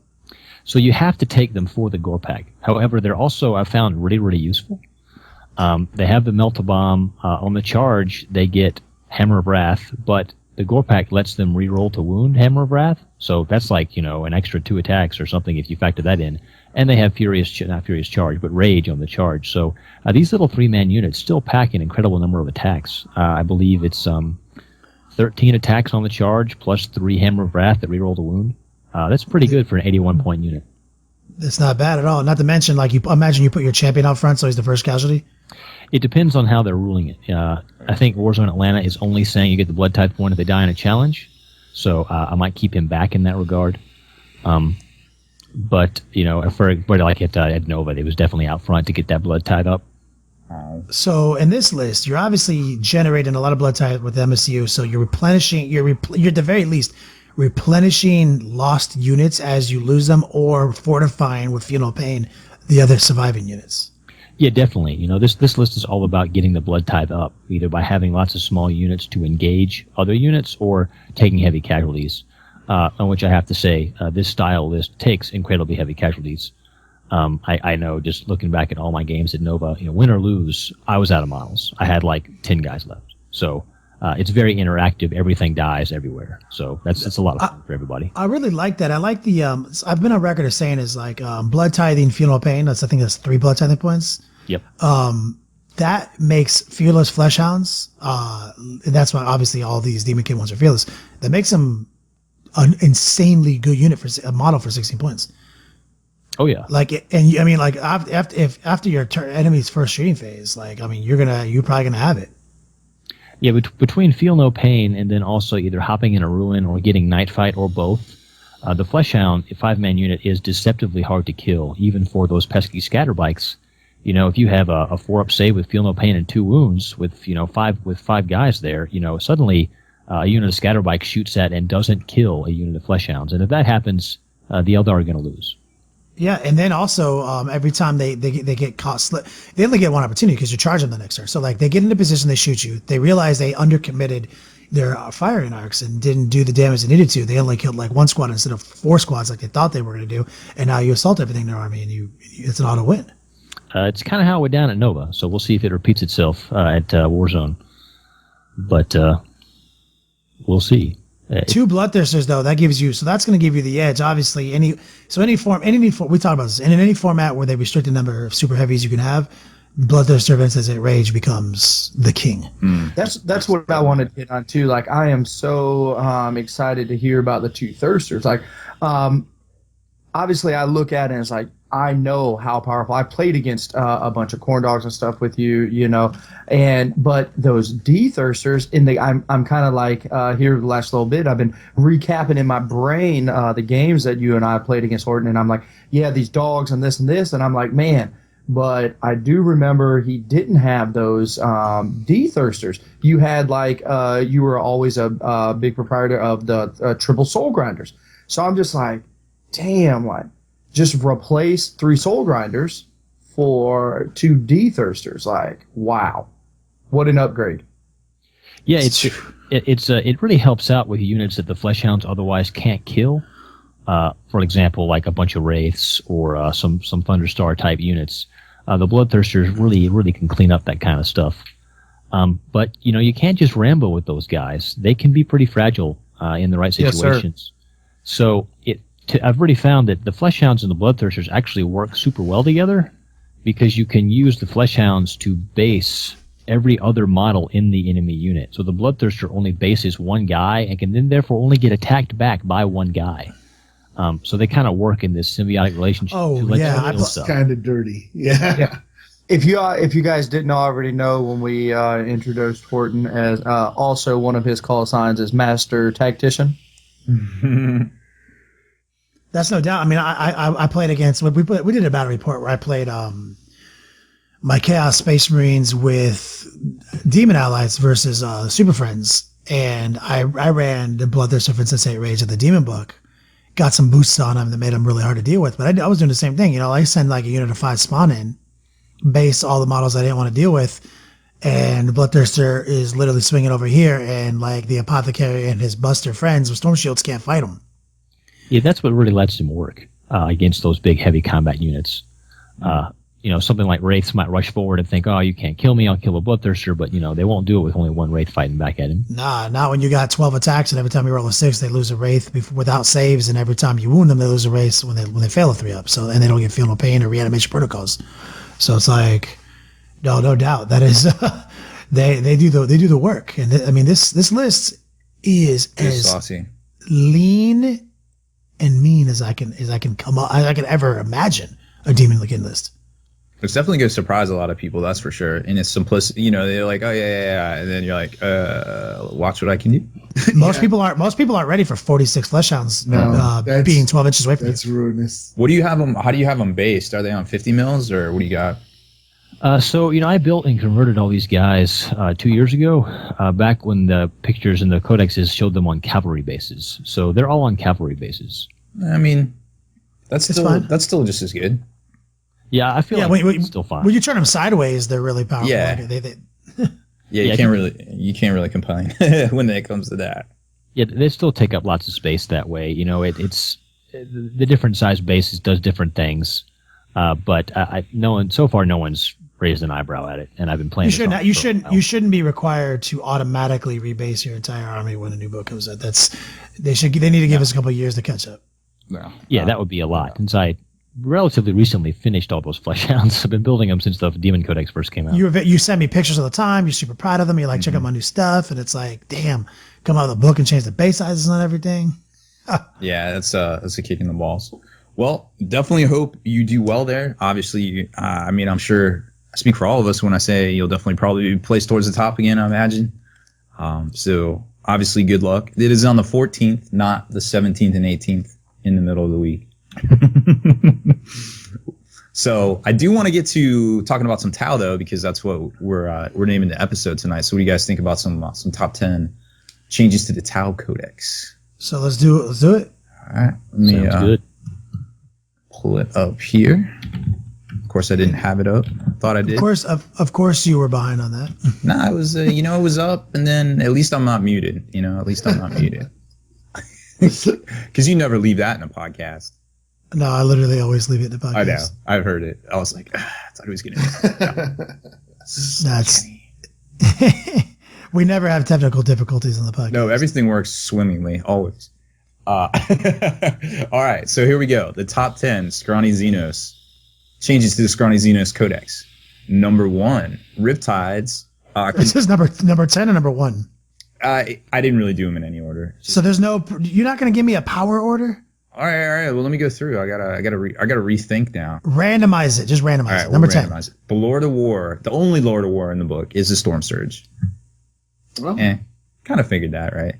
So you have to take them for the Gorpak. However, they're also I found really, really useful. They have the Melt-A-Bomb on the charge. They get Hammer of Wrath, but the Gorpak lets them reroll to wound Hammer of Wrath. So that's like an extra 2 attacks or something if you factor that in. And they have not Furious Charge, but Rage on the charge. So these little 3-man units still pack an incredible number of attacks. I believe it's 13 attacks on the charge, plus 3 Hammer of Wrath that reroll the wound. That's pretty good for an 81-point unit. It's not bad at all. Not to mention, like, imagine you put your champion out front, so he's the first casualty. It depends on how they're ruling it. I think Warzone Atlanta is only saying you get the blood type one if they die in a challenge, so I might keep him back in that regard. But for everybody like at Nova, it was definitely out front to get that blood type up. So in this list, you're obviously generating a lot of blood type with MSU, so you're replenishing. You're at the very least replenishing lost units as you lose them, or fortifying with Feel No Pain the other surviving units. Yeah, definitely. This list is all about getting the blood type up, either by having lots of small units to engage other units or taking heavy casualties. On which I have to say, this style list takes incredibly heavy casualties. I know, just looking back at all my games at Nova, win or lose, I was out of models. I had like 10 guys left. So it's very interactive. Everything dies everywhere. So that's a lot of fun for everybody. I really like that. I like the I've been on record as saying is like blood tithing, Feel No Pain. I think that's 3 blood tithing points. Yep. That makes fearless flesh hounds. That's why obviously all these Demon Kid ones are fearless. That makes them an insanely good unit for a model for 16 points. Oh yeah. After your enemy's first shooting phase, you're probably gonna have it. Yeah, between Feel No Pain and then also either hopping in a ruin or getting Night Fight or both, the Fleshhound 5-man unit is deceptively hard to kill, even for those pesky scatterbikes. If you have a 4-up save with Feel No Pain and 2 wounds with 5 guys there, suddenly a unit of scatterbike shoots at and doesn't kill a unit of Fleshhounds, and if that happens, the Eldar are going to lose. Yeah, and then also every time they get caught, they only get one opportunity because you charge them the next turn. So they get into position, they shoot you. They realize they undercommitted their firing arcs and didn't do the damage they needed to. They only killed like 1 squad instead of 4 squads like they thought they were going to do. And now you assault everything in their army, and it's an auto win. It's kind of how it went down at Nova, so we'll see if it repeats itself at Warzone. But we'll see. 2 bloodthirsters though, that's going to give you the edge. Obviously, any form we talked about this, and in any format where they restrict the number of super heavies you can have, bloodthirster events as it rage becomes the king. That's what I wanted to get on too. Like, I am so excited to hear about the 2 thirsters. Like, obviously I look at it and it's like, I know how powerful. I played against a bunch of corn dogs and stuff with you, but those D-thirsters I'm kind of like here the last little bit. I've been recapping in my brain the games that you and I played against Horton, and I'm like, yeah, these dogs and this, and I'm like, man. But I do remember he didn't have those D-thirsters. You had you were always a big proprietor of the triple soul grinders. So I'm just like, damn, just replace 3 soul grinders for 2 D-thirsters. Like, wow, what an upgrade! Yeah, it really helps out with units that the Fleshhounds otherwise can't kill. For example, like a bunch of wraiths or some Thunderstar type units. The Bloodthirsters really can clean up that kind of stuff. But you can't just Rambo with those guys. They can be pretty fragile in the right situations. Yes, so I've already found that the Fleshhounds and the Bloodthirsters actually work super well together, because you can use the Fleshhounds to base every other model in the enemy unit. So the Bloodthirster only bases 1 guy and can then therefore only get attacked back by 1 guy. So they kind of work in this symbiotic relationship. Oh, yeah, that's kind of dirty. Yeah. If you guys didn't already know, when we introduced Horton as also one of his call signs is Master Tactician. That's no doubt. I mean, I played against. We did a battle report where I played my Chaos Space Marines with Demon Allies versus Super Friends, and I ran the Bloodthirster for Insensate Rage of the Demon book. Got some boosts on them that made them really hard to deal with. But I was doing the same thing. I send like a unit of 5 spawn in, base all the models I didn't want to deal with, and the Bloodthirster is literally swinging over here, and like the Apothecary and his Buster friends with Storm Shields can't fight him. Yeah, that's what really lets him work against those big, heavy combat units. Something like Wraiths might rush forward and think, oh, you can't kill me, I'll kill a Bloodthirster, but, they won't do it with only 1 Wraith fighting back at him. Nah, not when you got 12 attacks, and every time you roll a 6, they lose a Wraith without saves, and every time you wound them, they lose a Wraith when they fail a 3-up, and they don't get Feel No Pain or reanimation protocols. So it's like, no doubt, that is, they do the work. And this list is as saucy, lean and mean as I can ever imagine a Demon Kid list. It's definitely going to surprise a lot of people, that's for sure. In its simplicity, they're like, oh yeah, and then you're like, watch what I can do. Most people aren't ready for 46 flesh hounds being 12 inches away from you. That's ruinous. What do you have them? How do you have them based? Are they on 50 mils or what do you got? So I built and converted all these guys 2 years ago, back when the pictures in the codexes showed them on cavalry bases. So they're all on cavalry bases. I mean, that's still just as good. Yeah, I feel like it's still fine. When you turn them sideways, they're really powerful. Yeah. You can't really complain when it comes to that. Yeah, they still take up lots of space that way. It's the different size bases does different things, but no one's raised an eyebrow at it, and I've been playing. You shouldn't be required to automatically rebase your entire army when a new book comes out. They need to give us a couple of years to catch up. Yeah, that would be a lot. Since I relatively recently finished all those flesh hounds. I've been building them since the Demon Codex first came out. You send me pictures all the time. You're super proud of them. You're like, check out my new stuff. And it's like, damn, come out with a book and change the base sizes and everything. Yeah, that's a kick in the balls. Well, definitely hope you do well there. Obviously, I'm sure I speak for all of us when I say you'll definitely probably be placed towards the top again, I imagine. So obviously, good luck. It is on the 14th, not the 17th and 18th in the middle of the week. So I do want to get to talking about some Tau though, because that's what we're naming the episode tonight. So what do you guys think about some top 10 changes to the Tau Codex? So let's do it. All right, let me good. Pull it up here. Of course, I didn't have it up. Thought I did. Of course, you were behind on that. Nah, it was it was up, and then at least I'm not muted. At least I'm not muted. Because you never leave that in a podcast. No, I literally always leave it in the podcast. I know. I've heard it. I was like, I thought he was going to. That's. We never have technical difficulties on the podcast. No, everything works swimmingly, always. All right, so here we go. The top 10 Scrawny Xenos. Changes to the Scrawny Xenos Codex. Number 1, Riptides. This is number 10 or number 1? I didn't really do them in any order. So there's no. You're not going to give me a power order? All right. Well, let me go through. I gotta rethink now. Randomize it. Just randomize it. Number 10. It. The Lord of War, the only Lord of War in the book is the Storm Surge. Well, kind of figured that, right?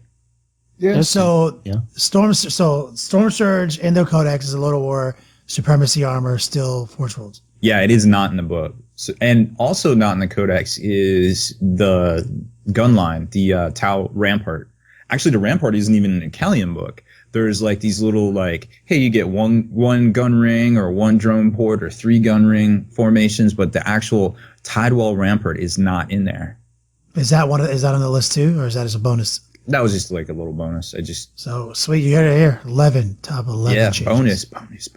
Yeah. So Storm Surge in the Codex is a Lord of War supremacy armor, still Force Worlds. Yeah, it is not in the book. So, and also not in the Codex is the gun line, the Tau Rampart. Actually, the Rampart isn't even in the Kellian book. There's like these little hey, you get one gun ring or one drone port or 3 gun ring formations, but the actual Tidewall Rampart is not in there. Is that on the list too, or is that as a bonus? That was just like a little bonus. So sweet, you got it here. 11, top 11. Yeah, changes. bonus.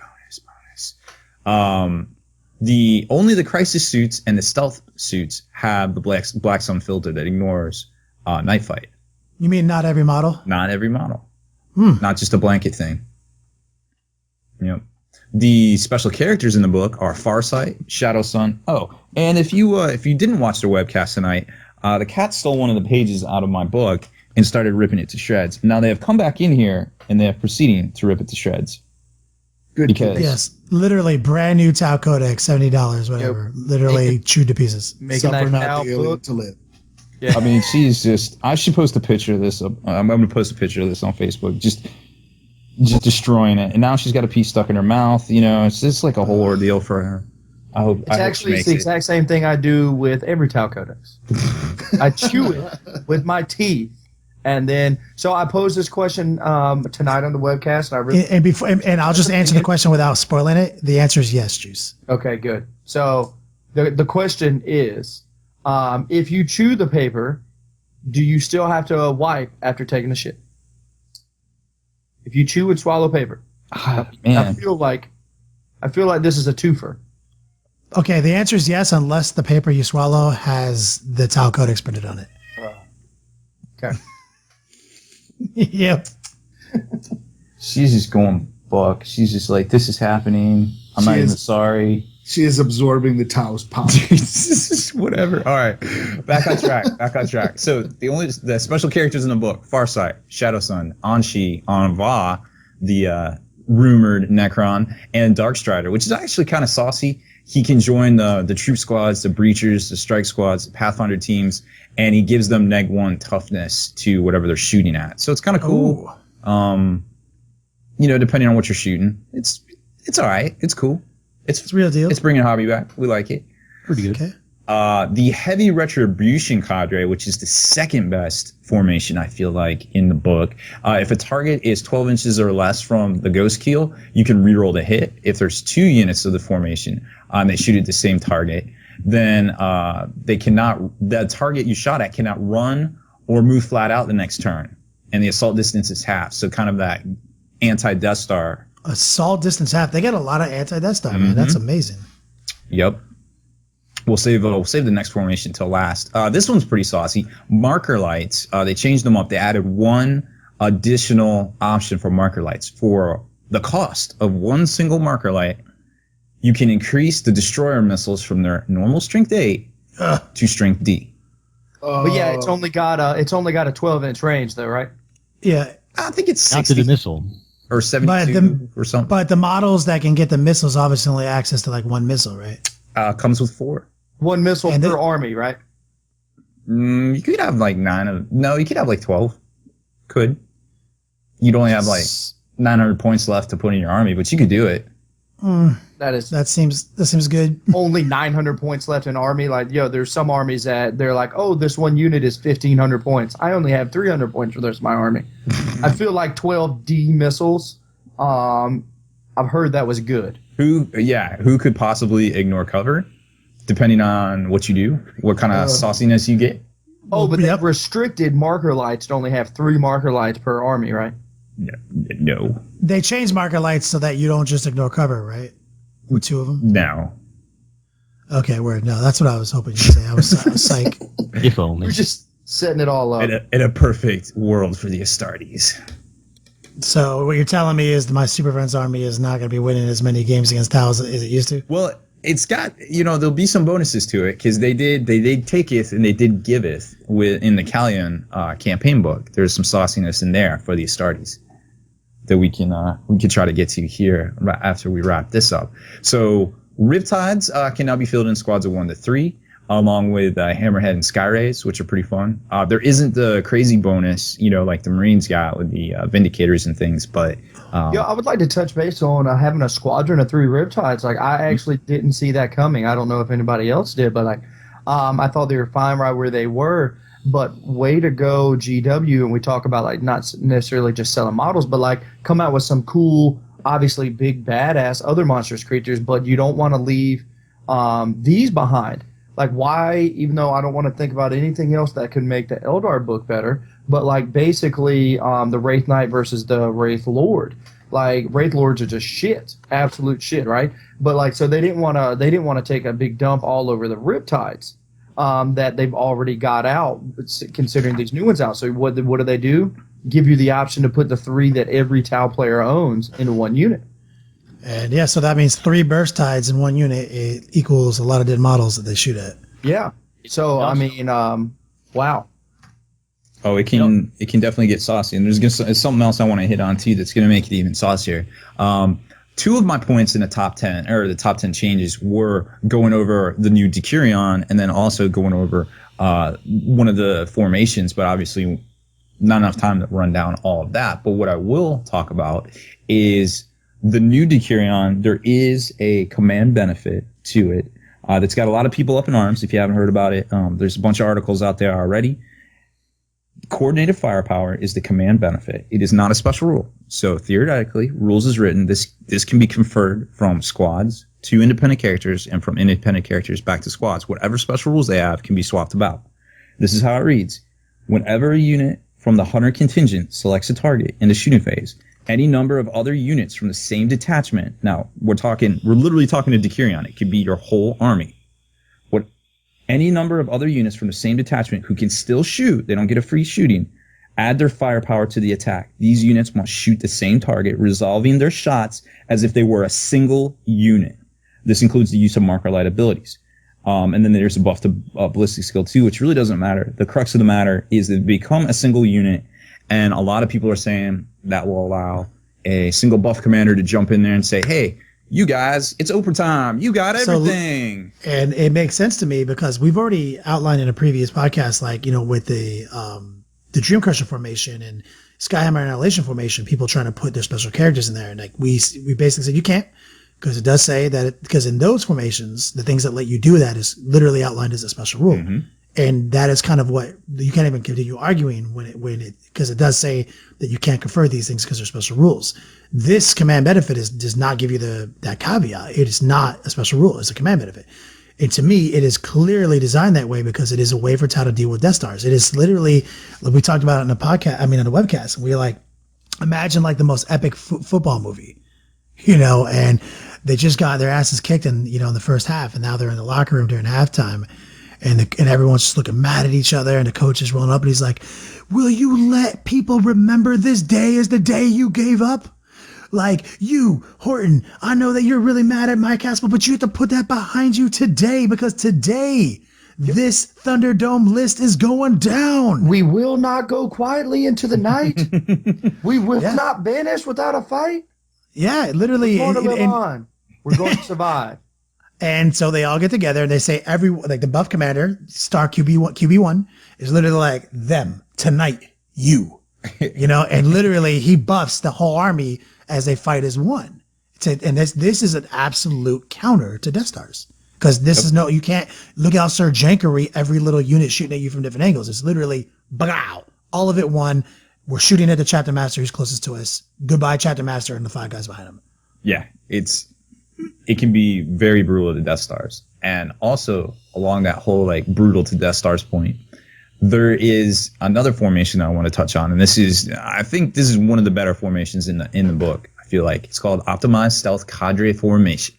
Only the Crisis suits and the Stealth suits have the Black Sun filter that ignores Night Fight. You mean not every model? Not every model. Not just a blanket thing. Yep. The special characters in the book are Farsight, Shadow Sun. Oh, and if you didn't watch the webcast tonight, the cat stole one of the pages out of my book and started ripping it to shreds. Now they have come back in here and they are proceeding to rip it to shreds. Good. Because yes, literally brand new Tau Codex, $70, whatever. Yep. Literally chewed to pieces. Suffer not the alien to live. Yeah. I mean, she's just. I should post a picture of this. I'm going to post a picture of this on Facebook. Just destroying it, and now she's got a piece stuck in her mouth. It's just like a whole ordeal for her. I hope it's the exact same thing I do with every Tau Codex. I chew it with my teeth, and then so I posed this question tonight on the webcast. And I'll just answer the question without spoiling it. The answer is yes, Juice. Okay, good. So the question is. If you chew the paper, do you still have to wipe after taking a shit? If you chew and swallow paper, man. I feel like this is a twofer. Okay, the answer is yes, unless the paper you swallow has the Tau Codex printed on it. Okay. Yep. She's just going buck. She's just like, this is happening. I'm not even sorry. She is absorbing the Tau's power. Whatever. All right. Back on track. So the special characters in the book, Farsight, Shadow Sun, Anshi, Anva, the rumored Necron, and Darkstrider, which is actually kind of saucy. he can join the troop squads, the breachers, the strike squads, the Pathfinder teams, and he gives them -1 toughness to whatever they're shooting at. So it's kind of cool. Depending on what you're shooting, it's all right. It's cool. It's real deal. It's bringing hobby back. We like it. Pretty good. Okay. The Heavy Retribution Cadre, which is the second best formation, I feel like, in the book. If a target is 12 inches or less from the Ghost Keel, you can reroll the hit. If there's 2 units of the formation, they shoot at the same target, then the target you shot at cannot run or move flat out the next turn. And the assault distance is half. So kind of that anti-Death Star. Assault distance half. They got a lot of anti-Death Star, man. That's amazing. Yep. We'll save the next formation till last. This one's pretty saucy. Marker lights. They changed them up. They added 1 additional option for marker lights. For the cost of 1 single marker light, you can increase the destroyer missiles from their normal strength 8 to strength D. But yeah, it's only got a 12-inch range though, right? Yeah, I think it's 60 not to the missile or 72 or something. But the models that can get the missiles obviously only access to like 1 missile, right? Comes with 4. 1 missile per army, right? You could have like 9. You could have like 12. Could. You'd only have like 900 points left to put in your army, but you could do it. That seems good. Only 900 points left in army. Like, there's some armies that they're like, oh, this one unit is 1,500 points. I only have 300 points for the rest of my army. I feel like 12 D missiles. I've heard that was good. Who could possibly ignore cover? Depending on what you do, what kind of sauciness you get. Oh, but they've restricted marker lights to only have 3 marker lights per army, right? No. They changed marker lights so that you don't just ignore cover, right? With 2 of them? No. Okay, word. No, that's what I was hoping you'd say. I was psych. If only. We're just setting it all up. In a perfect world for the Astartes. So what you're telling me is my Super Friends army is not going to be winning as many games against Tau as it used to? Well, it's got, there'll be some bonuses to it because they did taketh and they did giveth in the Callion campaign book. There's some sauciness in there for the Astartes that we can try to get to here after we wrap this up. So Riptides can now be filled in squads of 1 to 3, along with Hammerhead and Skyrays, which are pretty fun. There isn't the crazy bonus, like the Marines got with the Vindicators and things, but I would like to touch base on having a squadron of 3 Riptides. Like, I actually didn't see that coming. I don't know if anybody else did, but I thought they were fine right where they were. But way to go, GW. And we talk about not necessarily just selling models, but come out with some cool, obviously big badass other monstrous creatures. But you don't want to leave these behind. Why? Even though I don't want to think about anything else that could make the Eldar book better. But basically the Wraith Knight versus the Wraith Lord. Wraith Lords are just shit, absolute shit, right? But so they didn't want to take a big dump all over the Riptides that they've already got out, considering these new ones out. So what do they do? Give you the option to put the 3 that every Tau player owns into 1 unit. And so that means 3 burst tides in 1 unit equals a lot of dead models that they shoot at. Yeah. So I mean, wow. Oh, it can definitely get saucy, and there's something else I want to hit on too that's going to make it even saucier. 2 of my points in the top 10 or the top 10 changes were going over the new Decurion and then also going over one of the formations, but obviously not enough time to run down all of that. But what I will talk about is the new Decurion. There is a command benefit to it that's got a lot of people up in arms. If you haven't heard about it, there's a bunch of articles out there already. Coordinated firepower is the command benefit. It is not a special rule. So theoretically, rules as written, this can be conferred from squads to independent characters and from independent characters back to squads. Whatever special rules they have can be swapped about. This is how it reads. Whenever a unit from the hunter contingent selects a target in the shooting phase, any number of other units from the same detachment. Now, we're literally talking to Decurion. It could be your whole army. Any number of other units from the same detachment who can still shoot, they don't get a free shooting, add their firepower to the attack. These units must shoot the same target, resolving their shots as if they were a single unit. This includes the use of marker light abilities. And then there's a buff to ballistic skill too, which really doesn't matter. The crux of the matter is that they become a single unit, and a lot of people are saying that will allow a single buff commander to jump in there and say, hey, you guys, it's overtime. You got everything. And it makes sense to me because we've already outlined in a previous podcast, like, with the Dream Crusher formation and Skyhammer Annihilation formation, people trying to put their special characters in there. And like we basically said, you can't, because it does say that because in those formations, the things that let you do that is literally outlined as a special rule. Mm-hmm. And that is kind of what you can't even continue arguing because it does say that you can't confer these things because they're special rules. This command benefit does not give you that caveat. It is not a special rule. It's a command benefit. And to me, it is clearly designed that way because it is a way for Tau to deal with Death Stars. It is literally, like we talked about it in the podcast, in the webcast, and we like, imagine like the most epic football movie, and they just got their asses kicked in the first half, and now they're in the locker room during halftime. And everyone's just looking mad at each other, and the coach is rolling up, and he's like, "Will you let people remember this day as the day you gave up? Like, you, Horton, I know that you're really mad at Mike Haspel, but you have to put that behind you today, because today, this Thunderdome list is going down. We will not go quietly into the night. We will not vanish without a fight. Yeah, literally. We're going to live on. We're going to survive." And so they all get together and they say like the buff commander, star QB1 is literally like them tonight, you and literally he buffs the whole army as they fight as one. And this is an absolute counter to Death Stars because this is you can't look out Sir Jankery, every little unit shooting at you from different angles. It's literally, bow, all of it one. We're shooting at the chapter master who's closest to us. Goodbye, chapter master, and the 5 guys behind him. Yeah, it can be very brutal to Death Stars. And also, along that whole like brutal to Death Stars point, there is another formation I want to touch on. And I think this is one of the better formations in the book. I feel like it's called Optimized Stealth Cadre Formation.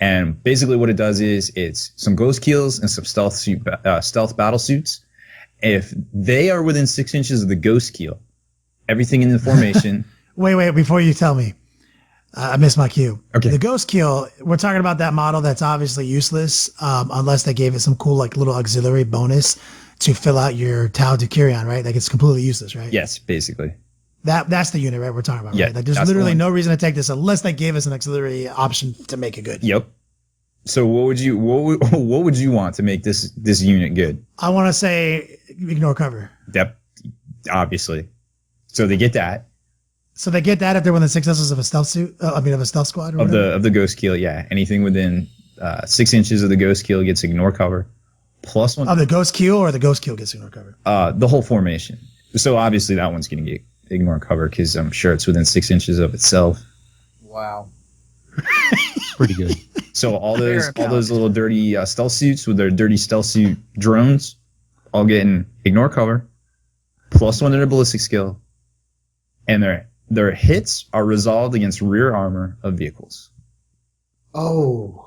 And basically what it does is it's some ghost keels and some stealth battle suits. If they are within 6 inches of the ghost keel, everything in the formation. Wait, before you tell me. I missed my cue. Okay. The Ghost Keel, we're talking about that model that's obviously useless unless they gave it some cool like little auxiliary bonus to fill out your Tau Decurion, right? Like it's completely useless, right? Yes, basically. That's the unit, right? We're talking about, yeah, right? Like there's literally no reason to take this unless they gave us an auxiliary option to make it good. Yep. So what would you want to make this unit good? I want to say ignore cover. Yep. Obviously. So they get that. So they get that if they're within 6 inches of a stealth suit. Of a stealth squad. Or of the ghost keel, yeah. Anything within 6 inches of the ghost keel gets ignore cover. +1. Of the ghost keel, or the ghost keel gets ignore cover. The whole formation. So obviously that one's going to get ignore cover because I'm sure it's within 6 inches of itself. Wow. Pretty good. So all those little dirty stealth suits with their dirty stealth suit drones, all getting ignore cover, +1 to their ballistic skill, and their hits are resolved against rear armor of vehicles. Oh.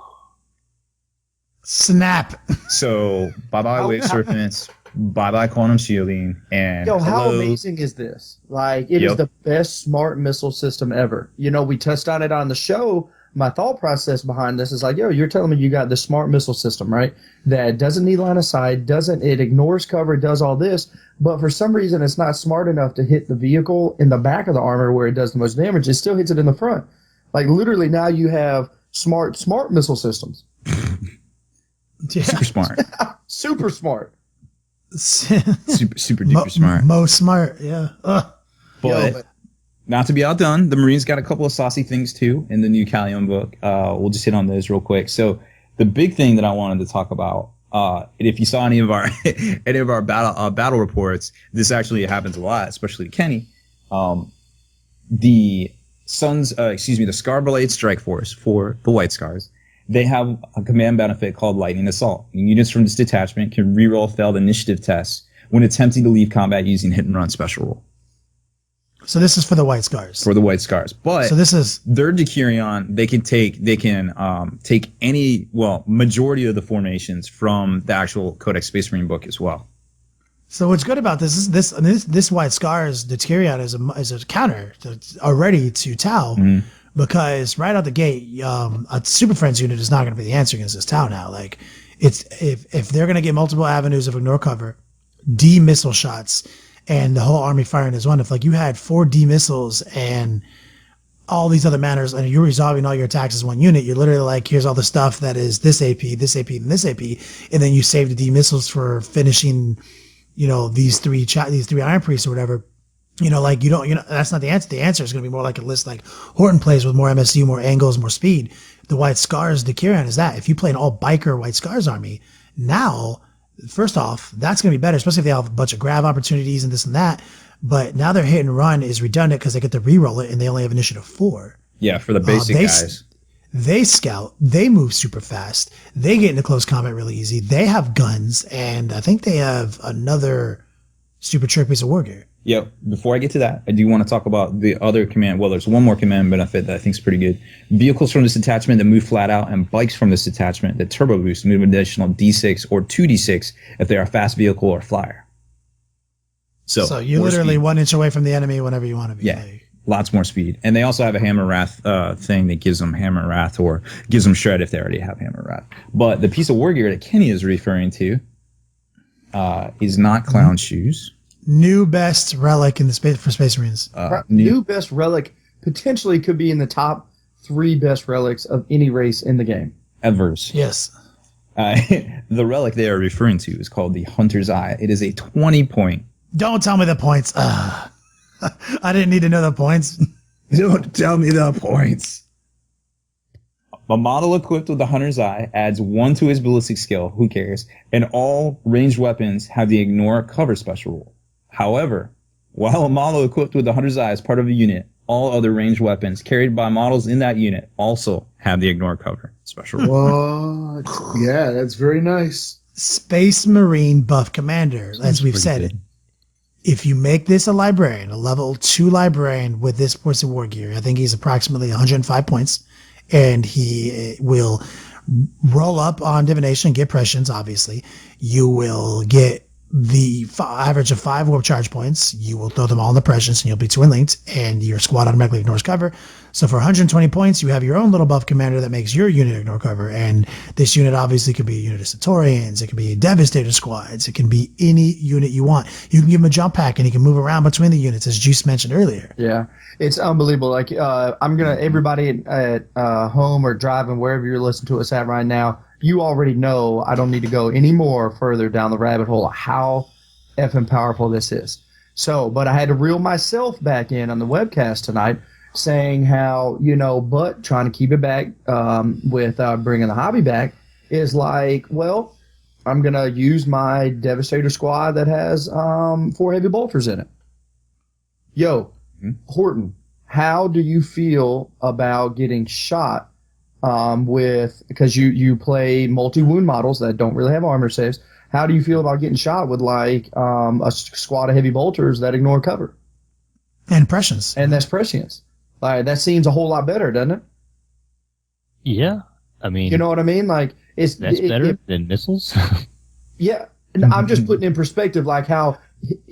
Snap. So, bye-bye wave serpents, bye-bye quantum shielding, and how amazing is this? Like, it is the best smart missile system ever. We touched on it on the show. My thought process behind this is like, you're telling me you got this smart missile system, right? That doesn't need line of sight, it ignores cover, does all this, but for some reason it's not smart enough to hit the vehicle in the back of the armor where it does the most damage. It still hits it in the front. Like literally now you have smart missile systems. Super smart. Super smart. super duper smart. Most smart, yeah. But not to be outdone, the Marines got a couple of saucy things too in the new Callion book. We'll just hit on those real quick. So the big thing that I wanted to talk about, and if you saw any of our battle reports, this actually happens a lot, especially to Kenny. The Scar Blade Strike Force for the White Scars, they have a command benefit called Lightning Assault. Units from this detachment can reroll failed initiative tests when attempting to leave combat using hit and run special roll. So this is for the White Scars. For the White Scars, but so this is their Decurion. They can take any majority of the formations from the actual Codex Space Marine book as well. So what's good about this is this White Scars Decurion is a counter already to Tau, because right out the gate, a Super Friends unit is not going to be the answer against this Tau now. Like it's if they're going to get multiple avenues of ignore cover, D missile shots, and the whole army firing as one. If like you had 4 D missiles and all these other manners, and you're resolving all your attacks as one unit. You're literally like, here's all the stuff that is this AP, this AP, and this AP, and then you save the D missiles for finishing, these three Iron Priests or whatever. Like that's not the answer. The answer is going to be more like a list like Horton plays with more MSU, more angles, more speed. The White Scars, the Kieran is that. If you play an all biker White Scars army, now, first off, that's going to be better, especially if they have a bunch of grab opportunities and this and that. But now their hit and run is redundant because they get to reroll it and they only have initiative 4. Yeah, for the basic guys. They scout, they move super fast, they get into close combat really easy, they have guns, and I think they have another super trick piece of war gear. Yeah, before I get to that, I do want to talk about the other command. Well, there's one more command benefit that I think is pretty good. Vehicles from this attachment that move flat out and bikes from this attachment that turbo boost move an additional D6 or 2D6 if they are a fast vehicle or flyer. So you're literally speed. 1 inch away from the enemy whenever you want to be. Yeah, lots more speed. And they also have a Hammer Wrath thing that gives them Hammer Wrath or gives them Shred if they already have Hammer Wrath. But the piece of war gear that Kenny is referring to is not clown shoes. New best relic in the Space Marines. New best relic potentially could be in the top 3 best relics of any race in the game. Evers. Yes. The relic they are referring to is called the Hunter's Eye. It is a 20-point. Don't tell me the points. I didn't need to know the points. Don't tell me the points. A model equipped with the Hunter's Eye adds 1 to his ballistic skill. Who cares? And all ranged weapons have the Ignore Cover special rule. However, while a model equipped with the Hunter's Eye is part of a unit, all other ranged weapons carried by models in that unit also have the Ignore Cover special rule. What? Yeah, that's very nice. Space Marine buff commander, as we've said. Good. If you make this a librarian, a level 2 librarian with this piece of war gear, I think he's approximately 105 points, and he will roll up on divination, get prescience, obviously. You will get the average of 5 warp charge points. You will throw them all in the prescience, and you'll be twin linked, and your squad automatically ignores cover. So for 120 points, you have your own little buff commander that makes your unit ignore cover. And this unit obviously could be a unit of Satorians. It can be Devastator squads. It can be any unit you want. You can give him a jump pack, and he can move around between the units, as Juice mentioned earlier. Yeah, it's unbelievable. Like everybody at home or driving, wherever you're listening to us at right now, you already know I don't need to go any more further down the rabbit hole of how effing powerful this is. So, but I had to reel myself back in on the webcast tonight, saying how, but trying to keep it back with bringing the hobby back is like, well, I'm going to use my Devastator squad that has 4 heavy bolters in it. Horton, how do you feel about getting shot because you play multi-wound models that don't really have armor saves? How do you feel about getting shot with like a squad of heavy bolters that ignore cover? And prescience. And that's prescience. Like, that seems a whole lot better, doesn't it? Yeah. I mean, you know what I mean? Like, that's better than missiles. Yeah. And I'm just putting in perspective like how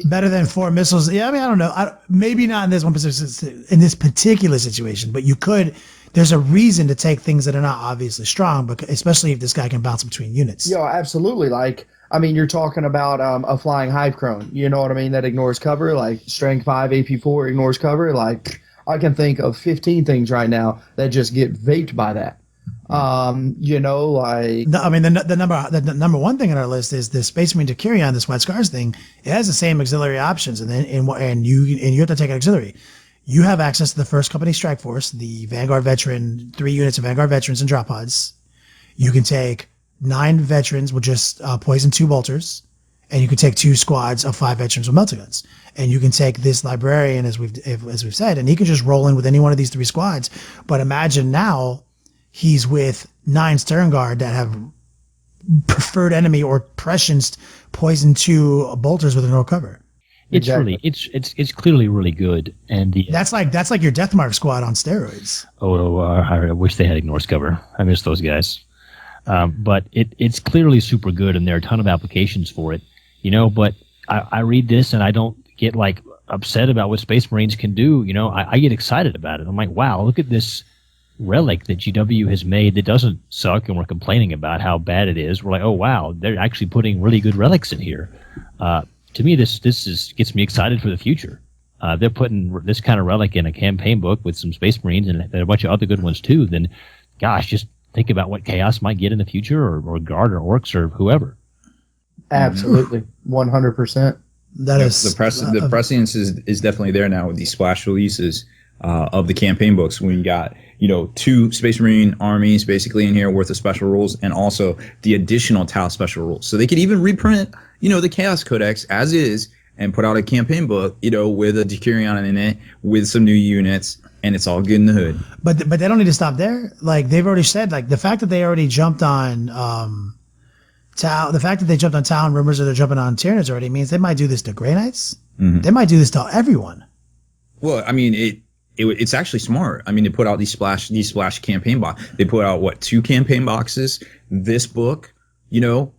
better than 4 missiles. Yeah, I mean, I don't know. Maybe not in this particular situation, but you could. There's a reason to take things that are not obviously strong, but especially if this guy can bounce between units. Yeah, absolutely. Like, I mean, you're talking about a flying hive crone. You know what I mean? That ignores cover. Like strength 5, AP 4 ignores cover. Like, I can think of 15 things right now that just get vaped by that. Like I mean, the number one thing on our list is the Space Marine to carry on this White Scars thing. It has the same auxiliary options, and you have to take an auxiliary. You have access to the First Company Strike Force, the Vanguard Veteran, 3 units of Vanguard Veterans and drop pods. You can take 9 veterans with just poison 2 bolters, and you can take 2 squads of 5 veterans with melter guns. And you can take this librarian, as we've said, and he can just roll in with any one of these 3 squads. But imagine now he's with 9 Stern Guard that have preferred enemy or prescienced poison 2 bolters with no cover. It's exactly. It's clearly really good, and that's like your Death Mark squad on steroids. I wish they had Ignores cover. I miss those guys. But it's clearly super good, and there are a ton of applications for it. But I read this and I don't get like upset about what Space Marines can do. I get excited about it. I'm like, wow, look at this relic that GW has made that doesn't suck, and we're complaining about how bad it is. We're like, oh wow, they're actually putting really good relics in here. To me, this gets me excited for the future. they're putting this kind of relic in a campaign book with some Space Marines and a bunch of other good ones too, then gosh, just think about what Chaos might get in the future, or Guard or Orcs or whoever. Absolutely, 100%. That is the prescience is definitely there now with these splash releases of the campaign books. When you got 2 Space Marine armies basically in here worth of special rules, and also the additional Tau special rules. So they could even reprint the Chaos Codex as is and put out a campaign book with a Decurion in it with some new units, and it's all good in the hood. But they don't need to stop there. Like they've already said, like the fact that they already jumped on Tau, the fact that they jumped on Tau and rumors that they're jumping on Tyranids already means they might do this to Grey Knights. Mm-hmm. They might do this to everyone. Well, I mean, it's actually smart. I mean, they put out these splash campaign box. They put out 2 campaign boxes, this book,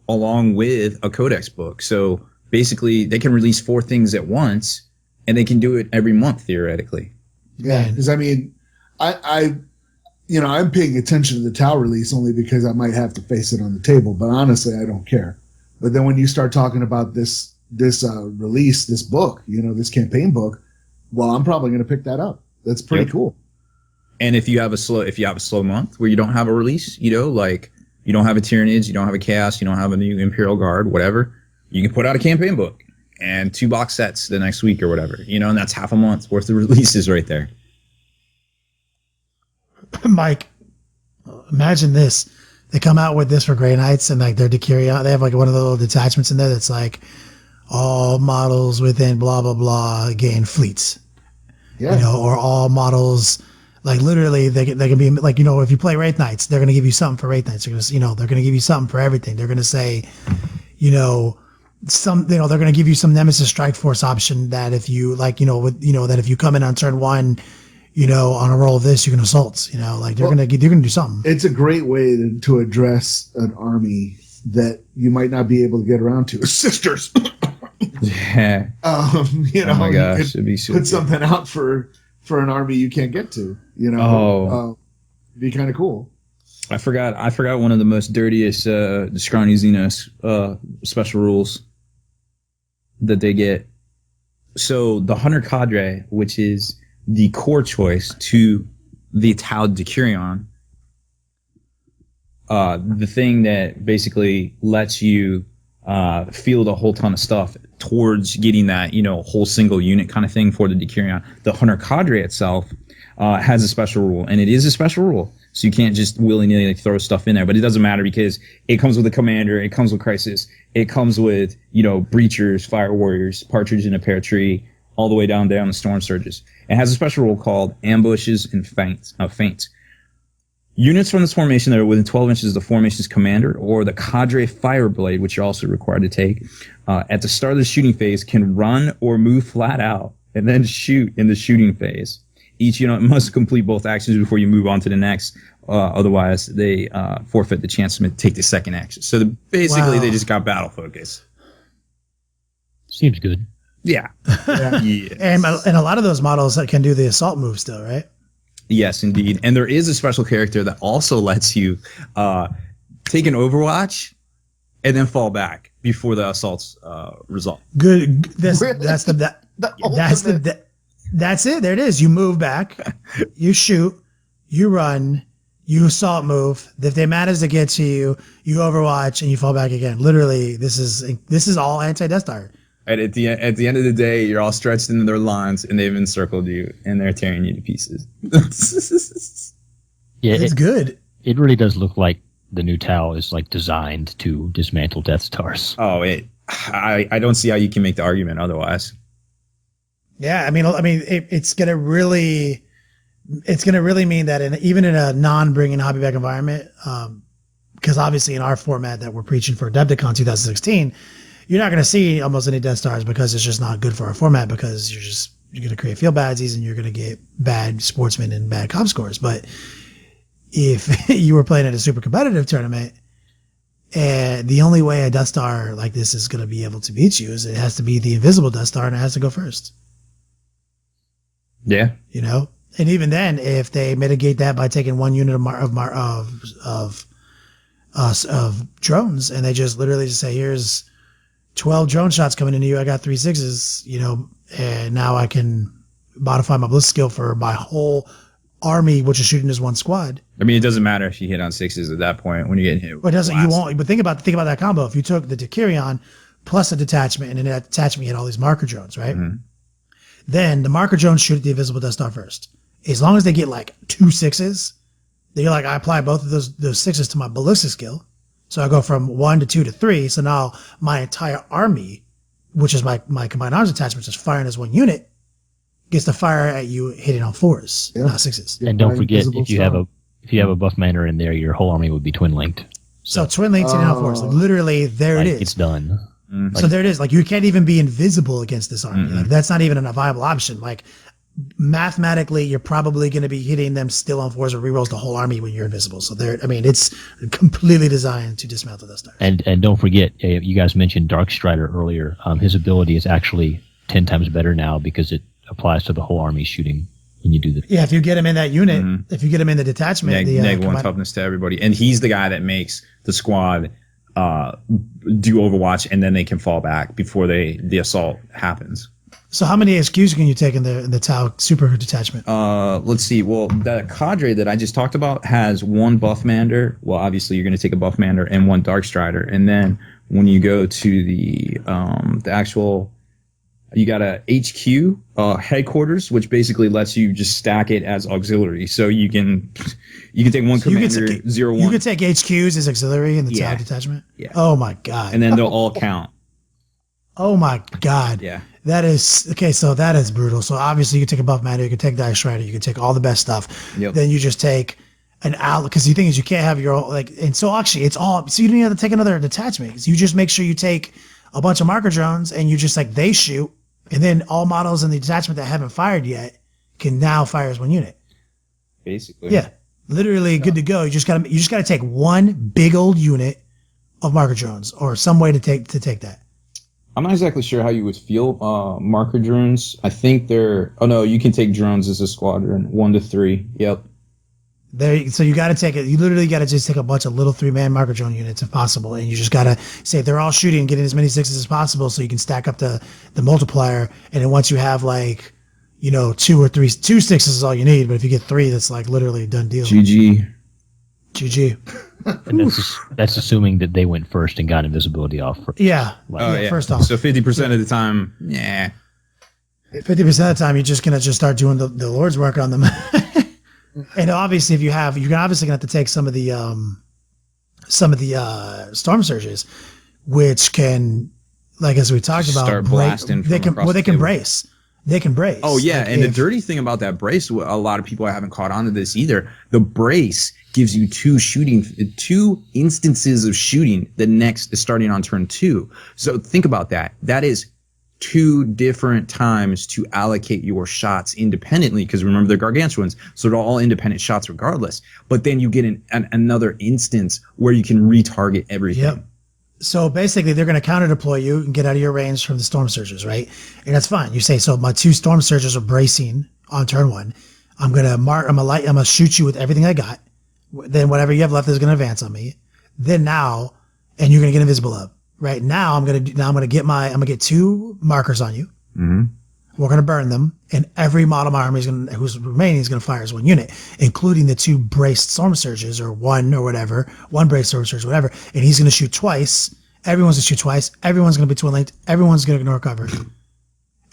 along with a Codex book. So basically, they can release 4 things at once, and they can do it every month theoretically. Yeah, because I mean, I'm paying attention to the Tau release only because I might have to face it on the table. But honestly, I don't care. But then when you start talking about this release, this book, this campaign book, well, I'm probably going to pick that up. That's pretty cool. And if you have a slow month where you don't have a release, like you don't have a Tyranids, you don't have a Chaos, you don't have a new Imperial Guard, whatever, you can put out a campaign book and 2 box sets the next week or whatever, and that's half a month worth of releases right there. Mike, imagine this. They come out with this for Grey Knights, and like their Decurion, they have like one of the little detachments in there that's like all models within blah blah blah gain fleets. Yeah. Or all models, like literally they can be like, if you play Wraith Knights, they're gonna give you something for Wraith Knights. They're gonna they're gonna give you something for everything. They're gonna say, they're gonna give you some Nemesis Strike Force option that if you that if you come in on turn 1, on a roll of this, you can assault. They're gonna do something. It's a great way to address an army that you might not be able to get around to. Sisters. Yeah. Oh my gosh, it'd be so put something out for an army you can't get to. Be kind of cool. I forgot one of the most dirtiest Scrawny Xenos special rules that they get. So the Hunter Cadre, which is the core choice to the Tau Decurion, the thing that basically lets you field a whole ton of stuff towards getting that whole single unit kind of thing for the Decurion. The Hunter Cadre itself has a special rule, and it is a special rule, so you can't just willy-nilly throw stuff in there. But it doesn't matter because it comes with a commander, it comes with Crisis, it comes with Breachers, Fire Warriors, Partridge in a Pear Tree, all the way down the Storm Surges. It has a special rule called Ambushes and Feints. Units from this formation that are within 12 inches of the formation's commander or the Cadre Fireblade, which you're also required to take, at the start of the shooting phase can run or move flat out and then shoot in the shooting phase. Each unit must complete both actions before you move on to the next. Otherwise, they forfeit the chance to take the second action. So basically, they just got battle focus. Seems good. Yeah. Yes. And a lot of those models can do the assault move still, right? Yes, indeed. And there is a special character that also lets you take an Overwatch and then fall back before the assaults result. Good. That's it. There it is. You move back, you shoot, you run, you assault move. If they manage to get to you, you Overwatch and you fall back again. Literally, this is all anti-Death Star. And at the end of the day, you're all stretched into their lines, and they've encircled you, and they're tearing you to pieces. Yeah, it's good. It really does look like the new Tau is like designed to dismantle Death Stars. Oh, I don't see how you can make the argument otherwise. Yeah, I mean, it's gonna really mean that even in a non-bringing hobby bag environment, because obviously in our format that we're preaching for Adepticon 2016. You're not going to see almost any Death Stars because it's just not good for our format because you're going to create field badsies and you're going to get bad sportsmen and bad comp scores. But if you were playing at a super competitive tournament, and the only way a Death Star like this is going to be able to beat you is it has to be the invisible Death Star and it has to go first. Yeah. And even then, if they mitigate that by taking one unit of drones and they just literally just say, here's 12 drone shots coming into you. I got 3 6s, and now I can modify my ballistic skill for my whole army, which is shooting as one squad. I mean, it doesn't matter if you hit on 6s at that point when you're getting hit. But it doesn't. You won't. But think about that combo. If you took the Decurion plus a detachment, and in that detachment you had all these marker drones, right? Mm-hmm. Then the marker drones shoot at the invisible Death Star first. As long as they get like 2 6s, then you're like, I apply both of those 6s to my ballistic skill. So I go from 1 to 2 to 3. So now my entire army, which is my combined arms detachment, just firing as one unit, gets to fire at you hitting on 4s, not 6s. And don't forget, if you have a buff manor in there, your whole army would be twin linked. So twin linked hitting on 4s. Like literally, there it is. It's done. Mm-hmm. So there it is. Like you can't even be invisible against this army. Like that's not even a viable option. Like mathematically, you're probably going to be hitting them still on 4s or rerolls the whole army when you're invisible. So there, I mean, it's completely designed to dismantle Death Stars. And don't forget, you guys mentioned Dark Strider earlier. His ability is actually 10 times better now because it applies to the whole army shooting when you do the. Yeah, if you get him in that unit, if you get him in the detachment, neg 1 toughness to everybody, and he's the guy that makes the squad do Overwatch, and then they can fall back before the assault happens. So how many SQs can you take in the Tau super detachment? Let's see. Well, the cadre that I just talked about has 1 buff mander. Well, obviously you're going to take a buff mander and 1 dark strider, and then when you go to the actual, you got a HQ headquarters, which basically lets you just stack it as auxiliary. So you can take 1 commander 0-1. You could take HQs as auxiliary in the Tau detachment. Yeah. Oh my god. And then they'll all count. Oh my god. Yeah. That is okay. So that is brutal. So obviously you can take a buff matter, you can take Dark Strider, you can take all the best stuff. Yep. Then you just take an out, because the thing is you can't have your own, and so actually it's all, so you don't even have to take another detachment. So you just make sure you take a bunch of marker drones and you just they shoot, and then all models in the detachment that haven't fired yet can now fire as 1 unit. Basically. Yeah. Literally good to go. You just gotta take 1 big old unit of marker drones or some way to take that. I'm not exactly sure how you would feel marker drones. I think they're. Oh no, you can take drones as a squadron, 1 to 3. Yep. So you got to take it. You literally got to just take a bunch of little 3-man marker drone units if possible, and you just got to say they're all shooting, getting as many 6s as possible, so you can stack up the multiplier. And then once you have 2 or 3, 2 6s is all you need. But if you get 3, that's literally a done deal. GG. And that's assuming that they went first and got invisibility off. Yeah. First off. So 50% of the time, 50% 50% of the time, you're just gonna start doing the Lord's work on them. And obviously, you're obviously gonna have to take some of the storm surges, which can, as we talked about, start blasting. They can brace. They can brace. Oh yeah, and the dirty thing about that brace, a lot of people haven't caught on to this either. The brace gives you 2 instances of shooting. The next is starting on turn 2. So think about that. That is 2 different times to allocate your shots independently, because remember they're gargantuans, so they're all independent shots regardless. But then you get another instance where you can retarget everything. Yep. So basically, they're going to counter deploy you and get out of your range from the storm surges, right? And that's fine. You say, so my 2 storm surges are bracing on turn 1. I'm gonna shoot you with everything I got. Then whatever you have left is going to advance on me. Then now, and you're going to get invisible up. Right now, I'm going to get 2 markers on you. Mm-hmm. We're going to burn them, and every model of my army who's remaining is going to fire as 1 unit, including the 2 braced storm surges or 1 or whatever, 1 braced storm surge, whatever. And he's going to shoot twice. Everyone's going to shoot twice. Everyone's going to be twin linked. Everyone's going to ignore cover,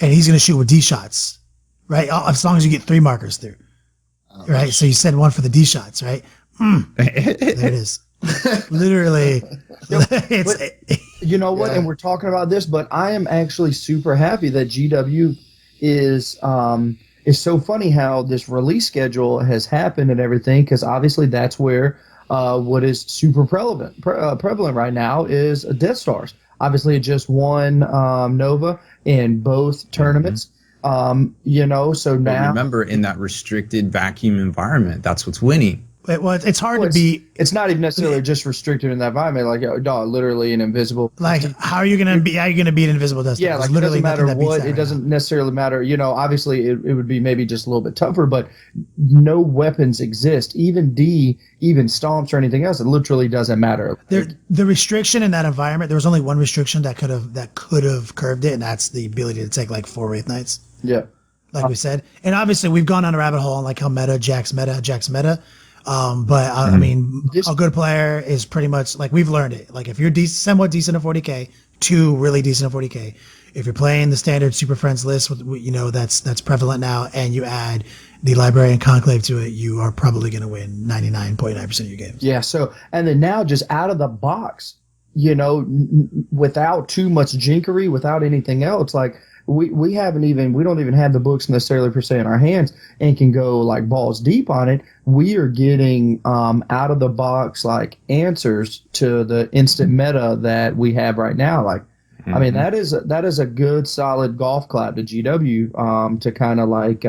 and he's going to shoot with D shots, right? As long as you get 3 markers through, right? So you send 1 for the D shots, right? There it is. Literally, you know what? Yeah. And we're talking about this, but I am actually super happy that GW is so funny how this release schedule has happened and everything, because obviously that's where what is super prevalent right now is Death Stars. Obviously, it just won Nova in both tournaments. So now remember, in that restricted vacuum environment, that's what's winning. It's hard to be. It's not even necessarily just restricted in that environment. Like, dog, literally an invisible. Like, how are you gonna beat an invisible Death Star? Yeah, like, it doesn't matter what. It doesn't necessarily matter. Obviously, it would be maybe just a little bit tougher, but no weapons exist. Even stomps or anything else, it literally doesn't matter. The restriction in that environment, there was only one restriction that could have curved it, and that's the ability to take like 4 Wraith Knights. Yeah. Like we said, and obviously we've gone on a rabbit hole on like how Jack's meta. I mean, a good player is pretty much like we've learned it. Like if you're somewhat decent at 40k, 2 really decent at 40k. If you're playing the standard Super Friends list, that's prevalent now, and you add the Librarian Conclave to it, you are probably going to win 99.9% of your games. Yeah. So, and then now just out of the box, without too much jinkery, without anything else, like. We don't even have the books necessarily per se in our hands and can go like balls deep on it. We are getting out of the box like answers to the instant meta that we have right now. Like, I mean, that is a good solid golf clap to GW to kind of like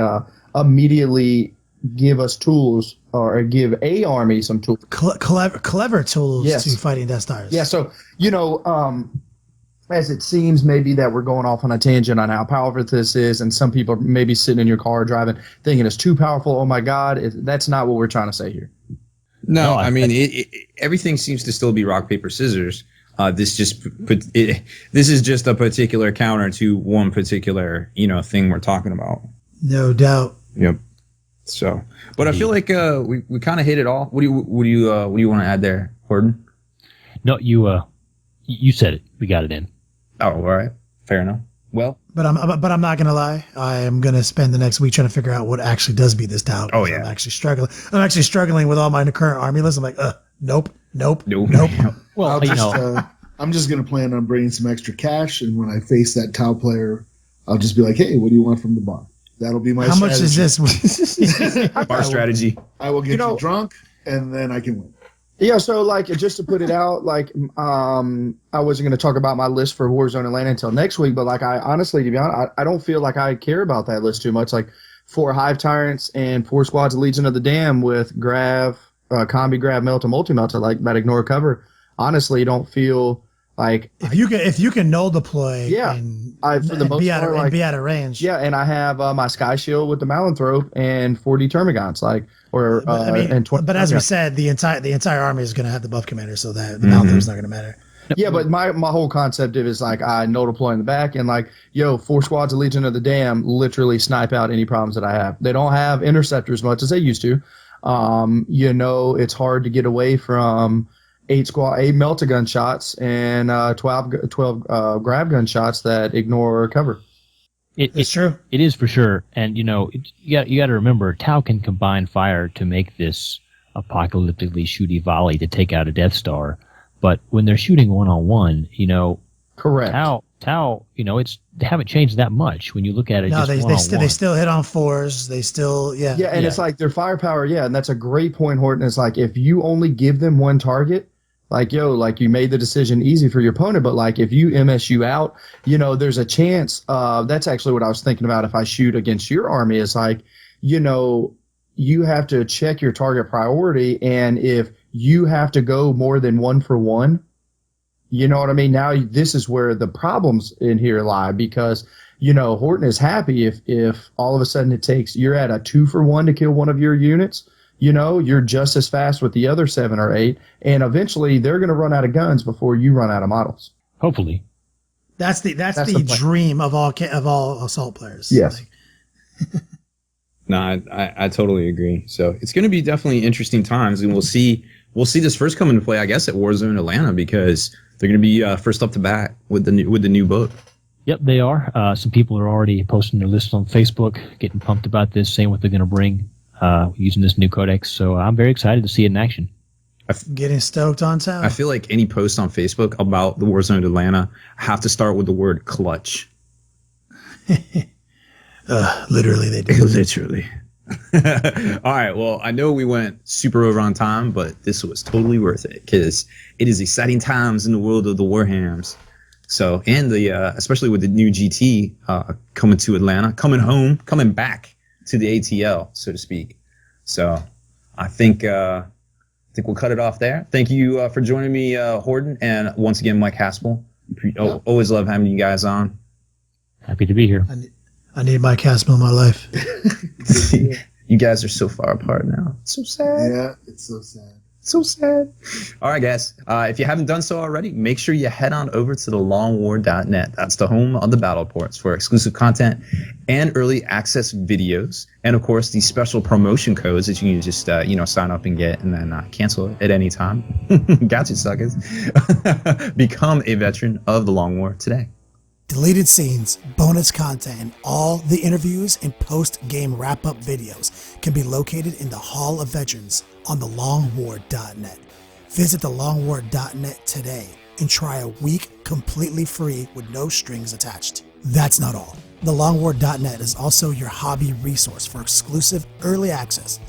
immediately give us tools or give a army some tools. Clever tools yes. to fighting Death Stars. Yeah. So as it seems maybe that we're going off on a tangent on how powerful this is, and some people are maybe sitting in your car driving thinking it's too powerful. Oh my God, that's not what we're trying to say here. No, I mean everything seems to still be rock paper scissors. This is just a particular counter to one particular thing we're talking about. No doubt. Yep. So, but I feel like we kind of hit it all. What do you want to add there, Horton? No, you said it. We got it in. Oh, all right. Fair enough. Well, but I'm not gonna lie. I am gonna spend the next week trying to figure out what actually does beat this down. Oh yeah. I'm actually struggling with all my current army list. I'm like, nope. Well, I'm just gonna plan on bringing some extra cash, and when I face that Tau player, I'll just be like, hey, what do you want from the bar? That'll be my. How strategy. much is this? Bar strategy. I will get you drunk, and then I can win. Yeah, so like just to put it out, like I wasn't going to talk about my list for Warzone Atlanta until next week, but like I honestly, to be honest, I don't feel like I care about that list too much. Like 4 Hive Tyrants and 4 squads of Legion of the Dam with Grav, Combi Grav, Melta, Multi-Melta, like that ignore cover. Honestly, don't feel like if you can null deploy, for the most part, be out of range. Yeah, and I have my Sky Shield with the Malanthrope and 40 Termagants, like. But as we said, the entire army is going to have the buff commander, so that the Malanthrope is not going to matter. Yeah, but my whole concept of it is like I no deploy in the back, and like 4 squads of Legion of the Dam literally snipe out any problems that I have. They don't have interceptors much as they used to. It's hard to get away from 8 Melta-gun shots and 12 grab gun shots that ignore cover. It's true. It is for sure, and you got to remember, Tau can combine fire to make this apocalyptically shooty volley to take out a Death Star. But when they're shooting 1-on-1, correct. Tau, they haven't changed that much when you look at it. No, just they still hit on 4s. They still and it's like their firepower. Yeah, and that's a great point, Horton. It's like if you only give them one target. Like, you made the decision easy for your opponent, but like if you MSU out, there's a chance. That's actually what I was thinking about if I shoot against your army is like, you have to check your target priority. And if you have to go more than 1 for 1, you know what I mean? Now this is where the problems in here lie because, Horton is happy if all of a sudden you're at a 2 for 1 to kill one of your units. You're just as fast with the other 7 or 8, and eventually they're going to run out of guns before you run out of models. Hopefully, that's the dream of all assault players. Yes. No, I totally agree. So it's going to be definitely interesting times, and we'll see this first come into play, I guess, at Warzone Atlanta because they're going to be first up to bat with the new book. Yep, they are. Some people are already posting their lists on Facebook, getting pumped about this, saying what they're going to bring. Using this new codex, so I'm very excited to see it in action. Getting stoked on Tau. I feel like any post on Facebook about the Warzone Atlanta have to start with the word clutch. Literally, they do. Literally. All right, well, I know we went super over on time, but this was totally worth it because it is exciting times in the world of the Warhams. So, and especially with the new GT coming to Atlanta, coming back to the ATL, so to speak. So I think we'll cut it off there. Thank you for joining me, Horton, and once again, Mike Haspel. Always love having you guys on. Happy to be here. I need Mike Haspel in my life. You guys are so far apart now. It's so sad. Yeah, it's so sad. So sad. All right, guys. If you haven't done so already, make sure you head on over to thelongwar.net. That's the home of the battle ports for exclusive content and early access videos. And, of course, these special promotion codes that you can just, sign up and get and then cancel at any time. Gotcha, suckers. Become a veteran of the Long War today. Deleted scenes, bonus content, and all the interviews and post-game wrap-up videos can be located in the Hall of Veterans on thelongwar.net. Visit thelongwar.net today and try a week completely free with no strings attached. That's not all. Thelongwar.net is also your hobby resource for exclusive early access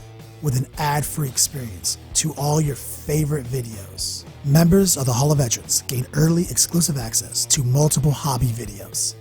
with an ad-free experience to all your favorite videos. Members of the Hall of Veterans gain early exclusive access to multiple hobby videos.